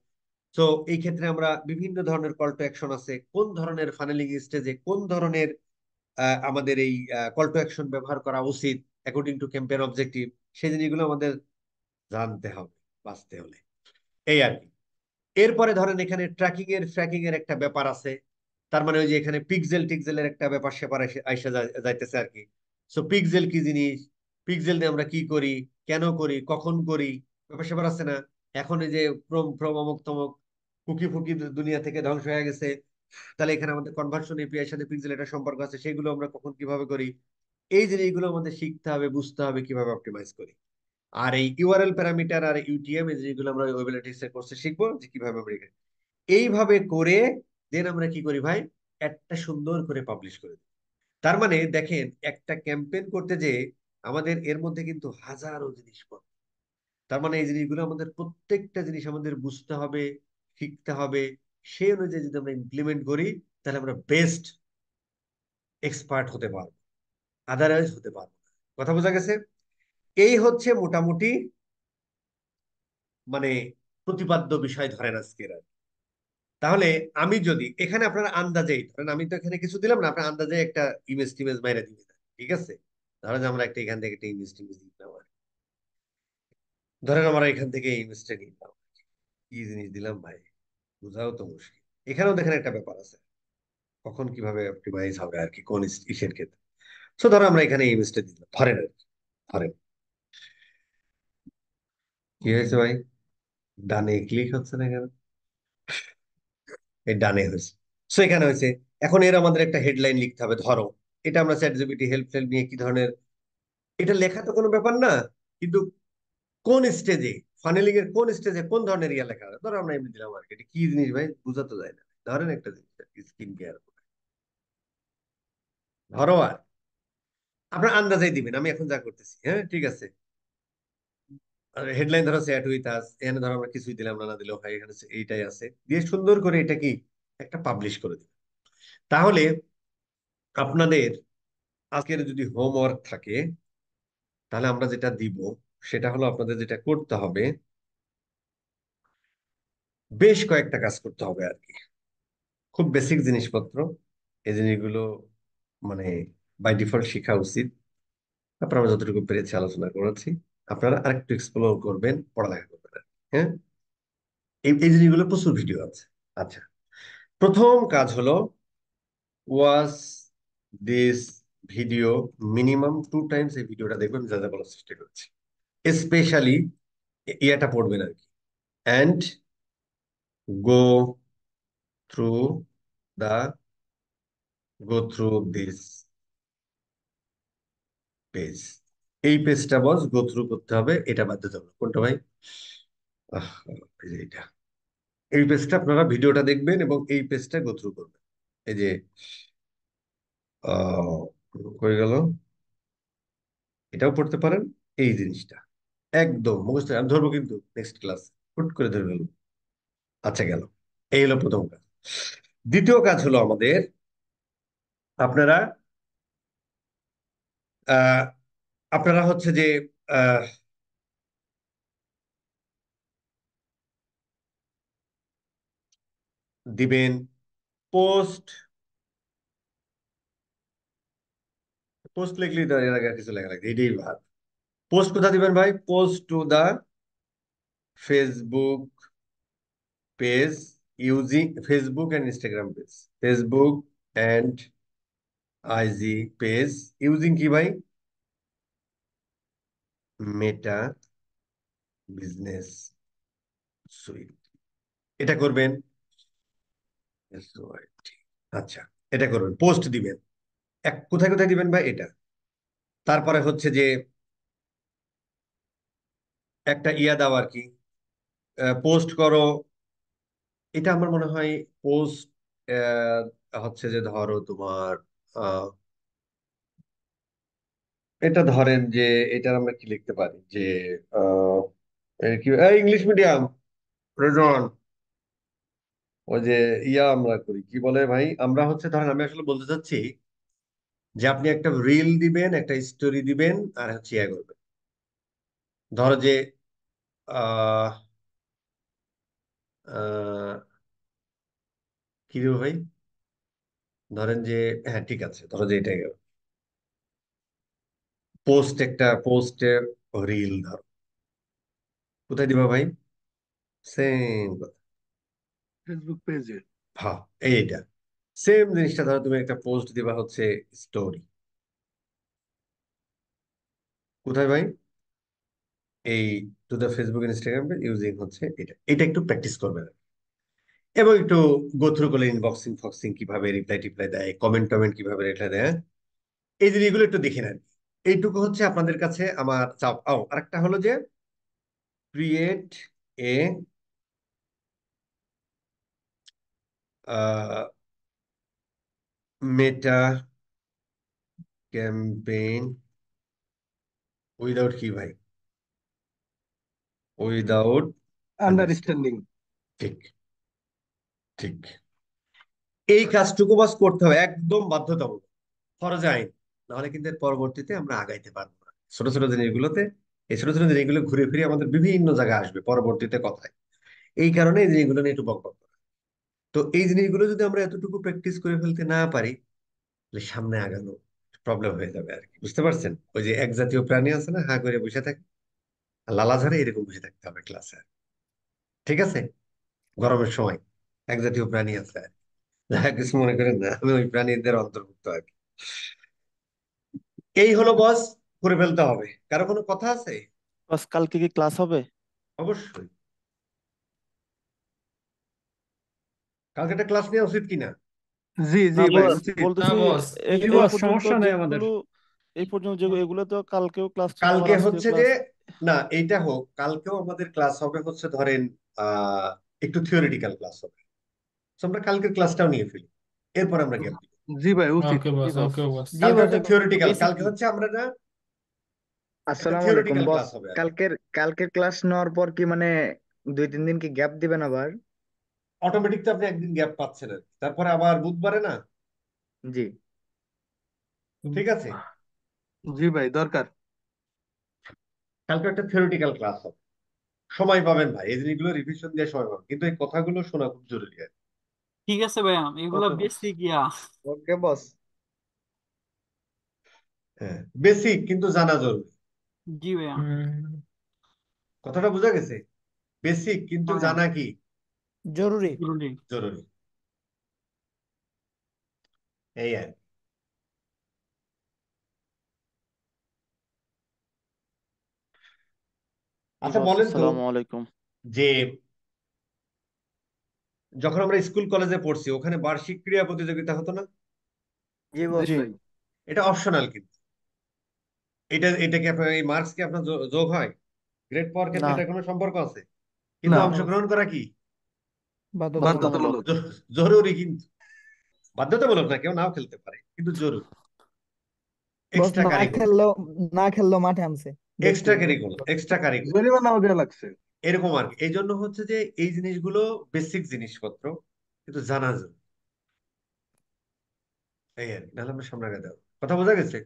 তো এই ক্ষেত্রে আমরা বিভিন্ন ধরনের কল টু অ্যাকশন আছে, কোন ধরনের ফানেলিং স্টেজে কোন ধরনের আমাদের এই কল টু অ্যাকশন ব্যবহার করা উচিত অ্যাকর্ডিং টু ক্যাম্পেইন অবজেক্টিভ, সেই জিনিসগুলো আমাদের জানতে হবে বাঁচতে হলে। এই আর কি। এরপরে ধরেন এখানে ট্র্যাকিং এর ফ্র্যাকিং এর একটা ব্যাপার আছে। তার মানে ওই যে এখানে পিক্সেল টিক্সেলের একটা ব্যাপার স্যাপার আইসা যাইতেছে আর কি। সো পিক্সেল কি জিনিস, পিক্সেল দিয়ে আমরা কি করি, কেন করি, কখন করি, ব্যাপার স্যাপার আছে না। এখন এই যে প্রম ফ্রম অমুক তমুক কুকি ফুকি দুনিয়া থেকে ধ্বংস হয়ে গেছে, তাহলে এখানে আমাদের কনভার্সন এপিআই এর সাথে পিক্সেল একটা সম্পর্ক আছে, সেগুলো আমরা কখন কিভাবে করি। এই জিনিসগুলো আমাদের শিখতে হবে, বুঝতে হবে কিভাবে অপটিমাইজ করি। আর এই ইউআরএল প্যারামিটার আর ইউটিএম, এই জিনিসগুলো আমরা ওয়েব অ্যানালিটিক্স এর কোর্সে শিখবো যে কিভাবে আমরা এইভাবে করে দেন আমরা কি করি ভাই, একটা সুন্দর করে পাবলিশ করে দিই। তার মানে দেখেন একটা ক্যাম্পেইন করতে যে আমাদের এর মধ্যে কিন্তু হাজারো জিনিস পড়ে। তার মানে এই জিনিসগুলো আমাদের প্রত্যেকটা জিনিস আমাদের বুঝতে হবে, শিখতে হবে। সেই অনুযায়ী যদি আমরা ইমপ্লিমেন্ট করি, তাহলে আমরা বেস্ট এক্সপার্ট হতে পারবো, আদারওয়াইজ হতে পারবো না। কথা বোঝা গেছে? এই হচ্ছে মোটামুটি মানে প্রতিপাদ্য বিষয় ধরেন আজকের আর। তাহলে আমি যদি এখানে আপনারা আন্দাজেই ধরেন, আমি তো এখানে কিছু দিলাম না, আপনার আন্দাজে একটা ইমেজ টিমেজ বাইরে দিবে না, ঠিক আছে? ধরেন আমরা একটা এখান থেকে একটা ইমেজ টিমেজ দিলাম আর ধরেন আমরা এখান থেকে এই ইমেজটা নিলাম, কি জিনিস দিলাম ভাই, বোঝাও তো মুশকিল। এখানেও দেখেন একটা ব্যাপার আছে, কখন কিভাবে অপটিমাইজ হবে আর কি, কোন ইসের ক্ষেত্রে। তো ধরো আমরা এখানে এই ইমেজটা দিলাম, ধরেন আর কি, ধরেন কি হয়েছে ভাই, ডানে ক্লিক হচ্ছে না কেন? এই ডানে হয়েছে। সো এখানে হয়েছে। এখন এর আমাদের একটা হেডলাইন লিখতে হবে। ধরো এটা আমরা চ্যাট জিপিটি হেল্প টেল্প নিয়ে কি ধরনের, এটা লেখা তো কোনো ব্যাপার না, কিন্তু কোন স্টেজে, ফানেলিং এর কোন স্টেজে কোন ধরনের ইয়া লেখা হবে। ধরো আমরা এমনি দিলাম আর কি, এটা কি জিনিস ভাই বোঝাতে যায় না, ধরেন একটা জিনিস স্কিন কেয়ার, ধরো। আর আপনার আন্দাজাই দিবেন আমি এখন যা করতেছি, হ্যাঁ ঠিক আছে। হেডলাইন ধরো চ্যাট উইথ আস, এখানে ধরো আমরা কিছুই দিলাম না, না দিলেও ভাই এখানে এইটাই আছে, দিয়ে সুন্দর করে এটা কি একটা পাবলিশ করে দিন। তাহলে আপনাদের আজকের যদি হোমওয়ার্ক থাকে, তাহলে আমরা যেটা দিব সেটা হলো আপনাদের যেটা করতে হবে, বেশ কয়েকটা কাজ করতে হবে আর কি। খুব বেসিক জিনিসপত্র। এই জিনিসগুলো মানে বাই ডিফল্ট শেখা উচিত। তারপর আমরা যতটুকু পেরেছি আলোচনা করেছি, আপনারা আরেকটু এক্সপ্লোর করবেন, পড়ালেখা করবেন আর কি, হ্যাঁ। এই এই জিনিসগুলো প্রচুর ভিডিও আছে। আচ্ছা, প্রথম কাজ হলো watch this video minimum 2 Times. এই ভিডিওটা দেখবেন, যা যা বলার চেষ্টা করছি, স্পেশালি ইয়াটা পড়বেন আর কি। And go through the go through this page. এই পেজটা বস গো থ্রু করতে হবে, এটা বাধ্যতামূলক। কোনটা ভাই? আহ, এই যে এটা, এই পেজটা আপনারা ভিডিওটা দেখবেন এবং এই পেজটা গো থ্রু করবেন। এই যে আহ হয়ে গেল, এটাও পড়তে পারেন। এই জিনিসটা একদম মুখস্থ, আমি ধরবো কিন্তু নেক্সট ক্লাস হুট করে ধরে ফেলবো। আচ্ছা, গেল। এই হলো প্রথম কাজ। দ্বিতীয় কাজ হলো আমাদের, আপনারা আহ আপনারা হচ্ছে যে আহ দিবেন পোস্ট। পোস্ট লিখলেই তো এর আগে আর কিছু লেখা লাগে, এটাই ভাব। পোস্ট কোথায় দিবেন ভাই? Post to the Facebook page, using Facebook and Instagram page, Facebook and IG page, using কি ভাই? Meta business suite. এটা করবেন। আচ্ছা, এটা করবেন, পোস্ট দিবেন। কোথায় কোথায় দিবেন ভাই? এটা। তারপরে হচ্ছে যে একটা ইয়া দাও আর কি, পোস্ট করো। এটা আমার মনে হয় পোস্ট হচ্ছে যে ধরো তোমার আহ, এটা ধরেন যে এটার আমরা কি লিখতে পারি যে আহ, কি ইংলিশ মিডিয়াম রেজন, ওই যে ইয়া আমরা করি কি বলে ভাই, আমরা হচ্ছে ধরেন, আমি আসলে বলতে চাচ্ছি যে আপনি একটা রিল দিবেন, একটা স্টোরি দিবেন, আর হচ্ছে ইয়া করবেন। ধরো যে আহ আহ, কি দেবো ভাই? ধরেন যে, হ্যাঁ ঠিক আছে, ধরো যে এটা পোস্ট, একটা পোস্টে রিল ধরো, কোথায় দিবা ভাই? সেম কথা, ফেসবুক পেজে। হ্যাঁ এইটা সেম জিনিসটা। ধরো তুমি একটা পোস্ট দিবা হচ্ছে স্টোরি, কোথায় ভাই? এই to the Facebook Instagram using হচ্ছে এটা। এটা একটু প্র্যাকটিস করবে এবং একটু গো থ্রু করলে ইনবক্সিং ফক্সিং কিভাবে রিপ্লাই টিপ্লাই দেয়, কমেন্ট টমেন্ট কিভাবে রিপ্লাই দেয়, হ্যাঁ? এই জিনিসগুলো একটু দেখে নেন। এইটুকু হচ্ছে আপনাদের কাছে আমার চাপ। আরেকটা হলো যে create a meta campaign without কি ভাই? Without understanding. আন্ডারস্ট্যান্ডিং। ঠিক, ঠিক। এই কাজটুকু বাস করতে হবে, একদম বাধ্যতামূলক, ফরজ আইন। নাহলে কিন্তু এর পরবর্তীতে আমরা আগাইতে পারবো না। ছোট ছোট জিনিসগুলোতে, এই ছোট ছোট জিনিসগুলো ঘুরে ফিরে আমাদের বিভিন্ন জায়গায় আসবে পরবর্তীতে কথায়। এই কারণে এই জিনিসগুলো নিয়ে একটু বকবক করা। তো এই জিনিসগুলো যদি আমরা এতটুকু প্র্যাকটিস করে ফেলতে না পারি, তাহলে সামনে আগানো প্রবলেম হয়ে যাবে আর কি। বুঝতে পারছেন? ওই যে এক জাতীয় প্রাণী আছে না, হা করে বসে থাকে, আর লালা ঝাড়ে, এরকম বসে থাকতে হবে ক্লাসে। ঠিক আছে? গরমের সময় এক জাতীয় প্রাণী আছে, যারা কিছু মনে করেন না, আমি ওই প্রাণীদের অন্তর্ভুক্ত আর কি। এই হলো বস, করে ফেলতে হবে। কারো কোনো কথা আছে? বাস কালকে কি ক্লাস হবে? অবশ্যই। কালকে একটা ক্লাস নেওয়া উচিত কিনা? জি না জি ভাই বস, উচিত। হ্যাঁ বলতেছি বস, এই জি এই বস, পর্যন্ত সমস্যা নেই আমাদের। যেগুলো, এই পর্যন্ত যেগুলো, এগুলো তো কালকেও ক্লাস ছিল, আবার কালকে আজকেও হচ্ছে যে, ক্লাস। না এইটা হোক, কালকেও আমাদের ক্লাস হবে হচ্ছে ধরেন একটু থিওরিটিক্যাল ক্লাস হবে। So আমরা কালকের ক্লাসটাও নিয়ে ফেলি, এরপর আমরা গ্যাপ দিই। জি ভাই উচিত। ওকে জি বস, বস। ওকে বস। জি কালকে বস, একটা একটু থিওরিটিক্যাল, কালকে বেসিকই। হচ্ছে আমরা না একটা আসসালামু আলাইকুম থিওরিটিক্যাল বস। ক্লাস হবে আর কি। কালকের ক্লাস নেওয়ার পর কি মানে 2-3 দিন কি গ্যাপ দিবেন আবার? অটোমেটিক তো আপনি একদিন গ্যাপ পাচ্ছেন আর কি। তারপরে আবার বুধবারে না। জি ঠিক আছে, জি ভাই দরকার। কালকে একটা থিওরিটিক্যাল ক্লাস হবে, সময় পাবেন ভাই, এই জিনিসগুলো রিভিশন দিয়ে সময় পাবেন, কিন্তু এই কথাগুলো শোনা খুব জরুরি আর কি। ঠিক আছে ভাইয়া, এগুলা ওকে বস। বেসিক ইয়া। ওকে বস। হ্যাঁ, বেসিক কিন্তু জানা জরুরি। জি ভাইয়া। কথাটা বোঝা গেছে? বেসিক কিন্তু হ্যাঁ জানা কি জরুরি। জরুরি। জরুরি। এই আর কি। জি আচ্ছা বস, বলেন তো, আসসালামু আলাইকুম। যে যখন আমরা স্কুল কলেজে পড়ছি ওখানে বার্ষিক ক্রীড়া প্রতিযোগিতা হতো না? জি জি বস। ভাই। এটা অপশনাল কিন্তু। এটা কি আপনার এই মার্কস কি আপনার যোগ হয়? গ্রেড পাওয়ার ক্ষেত্রে না, এটা কোনো সম্পর্ক আছে? কিন্তু না, অংশগ্রহণ করা কি বাধ্যতামূলক। বাধ্যতামূলক। বাধ্যতামূলক। জরুরি কিন্তু। বাধ্যতামূলক না, কেউ নাও খেলতে পারে, কিন্তু জরুরি। বস এক্সট্রা না কারিকুলার। খেললেও না খেললেও মাঠে আনছে দেখছি। এক্সট্রা কারিকুলার জরিমানাও দেওয়া লাগছে। এরকম আর কি। এই জন্য হচ্ছে যে এই জিনিসগুলো বেসিক জিনিসপত্র, কিন্তু জানা যায়। এই আর কি, নাহলে আমরা সামনে আগাতে হবে। কথা বোঝা গেছে?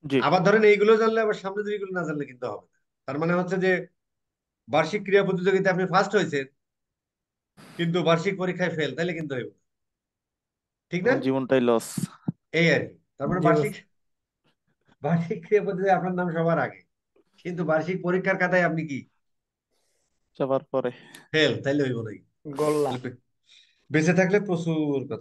জি আবার ধরেন এইগুলো জানলে আবার সামনে দিকে এগুলো না জানলে কিন্তু হবে না। তার মানে হচ্ছে যে বার্ষিক ক্রীড়া প্রতিযোগিতায় আপনি ফার্স্ট হয়েছেন কিন্তু বার্ষিক পরীক্ষায় ফেল, তাহলে কিন্তু হইব না। ঠিক না? আমার জীবনটাই লস। এই আর কি। তার মানে জি বস। বার্ষিক বার্ষিক ক্রীড়া প্রতিযোগিতায় আপনার নাম সবার আগে, কিন্তু বার্ষিক পরীক্ষার খাতায় আপনি কি যাবার পরে ফেল, তাইলে হইব না। গোল্লা। বেঁচে থাকলে প্রচুর কথা।